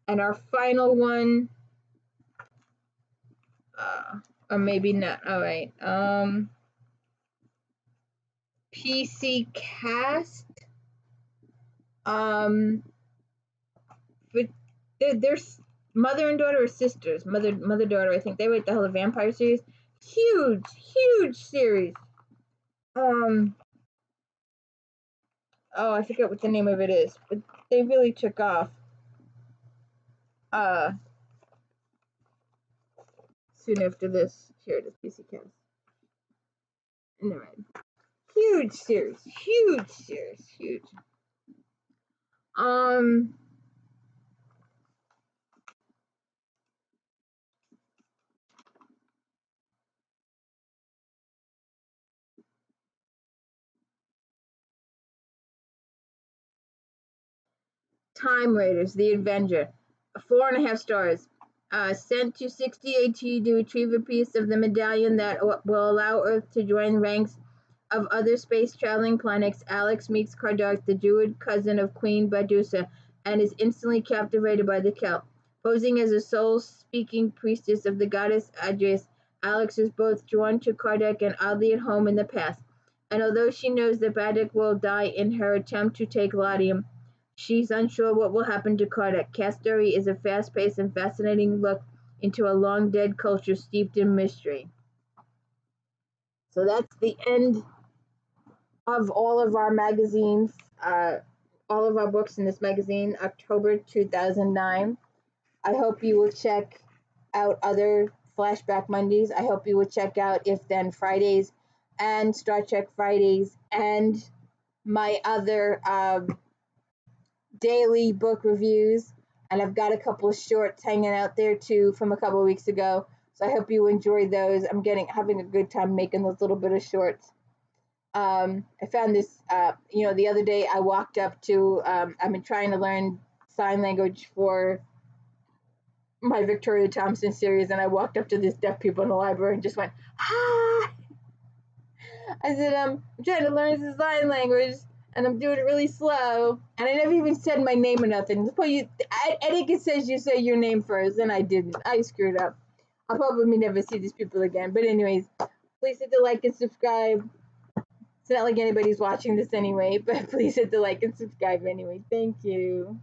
our final one, or maybe not. All right. PC Cast. But there's mother and daughter or sisters. Mother daughter. I think they write the whole vampire series. Huge series. Oh, I forget what the name of it is, but they really took off. Soon after this, here it is, PC Cast. And they're right. Huge series. Time Raiders, The Avenger. 4.5 stars. Sent to 60 AT to retrieve a piece of the medallion that will allow Earth to join ranks of other space-traveling planets, Alex meets Kardok, the Druid cousin of Queen Badusa, and is instantly captivated by the Celt. Posing as a soul-speaking priestess of the goddess Adris, Alex is both drawn to Kardok and oddly at home in the past. And although she knows that Badek will die in her attempt to take Laudium, she's unsure what will happen to Kardok. Cat's story is a fast-paced and fascinating look into a long-dead culture steeped in mystery. So that's the end of all of our magazines, all of our books in this magazine, October 2009. I hope you will check out other Flashback Mondays. I hope you will check out If Then Fridays and Star Trek Fridays and my other daily book reviews. And I've got a couple of shorts hanging out there too from a couple of weeks ago. So I hope you enjoy those. I'm having a good time making those little bit of shorts. I found this, the other day I walked up to, I've been trying to learn sign language for my Victoria Thompson series, and I walked up to this deaf people in the library and just went, hi! I said, I'm trying to learn this sign language, and I'm doing it really slow, and I never even said my name or nothing. Etiquette says you say your name first, and I didn't. I screwed up. I'll probably never see these people again, but anyways, please hit the like and subscribe. It's not like anybody's watching this anyway, but please hit the like and subscribe anyway. Thank you.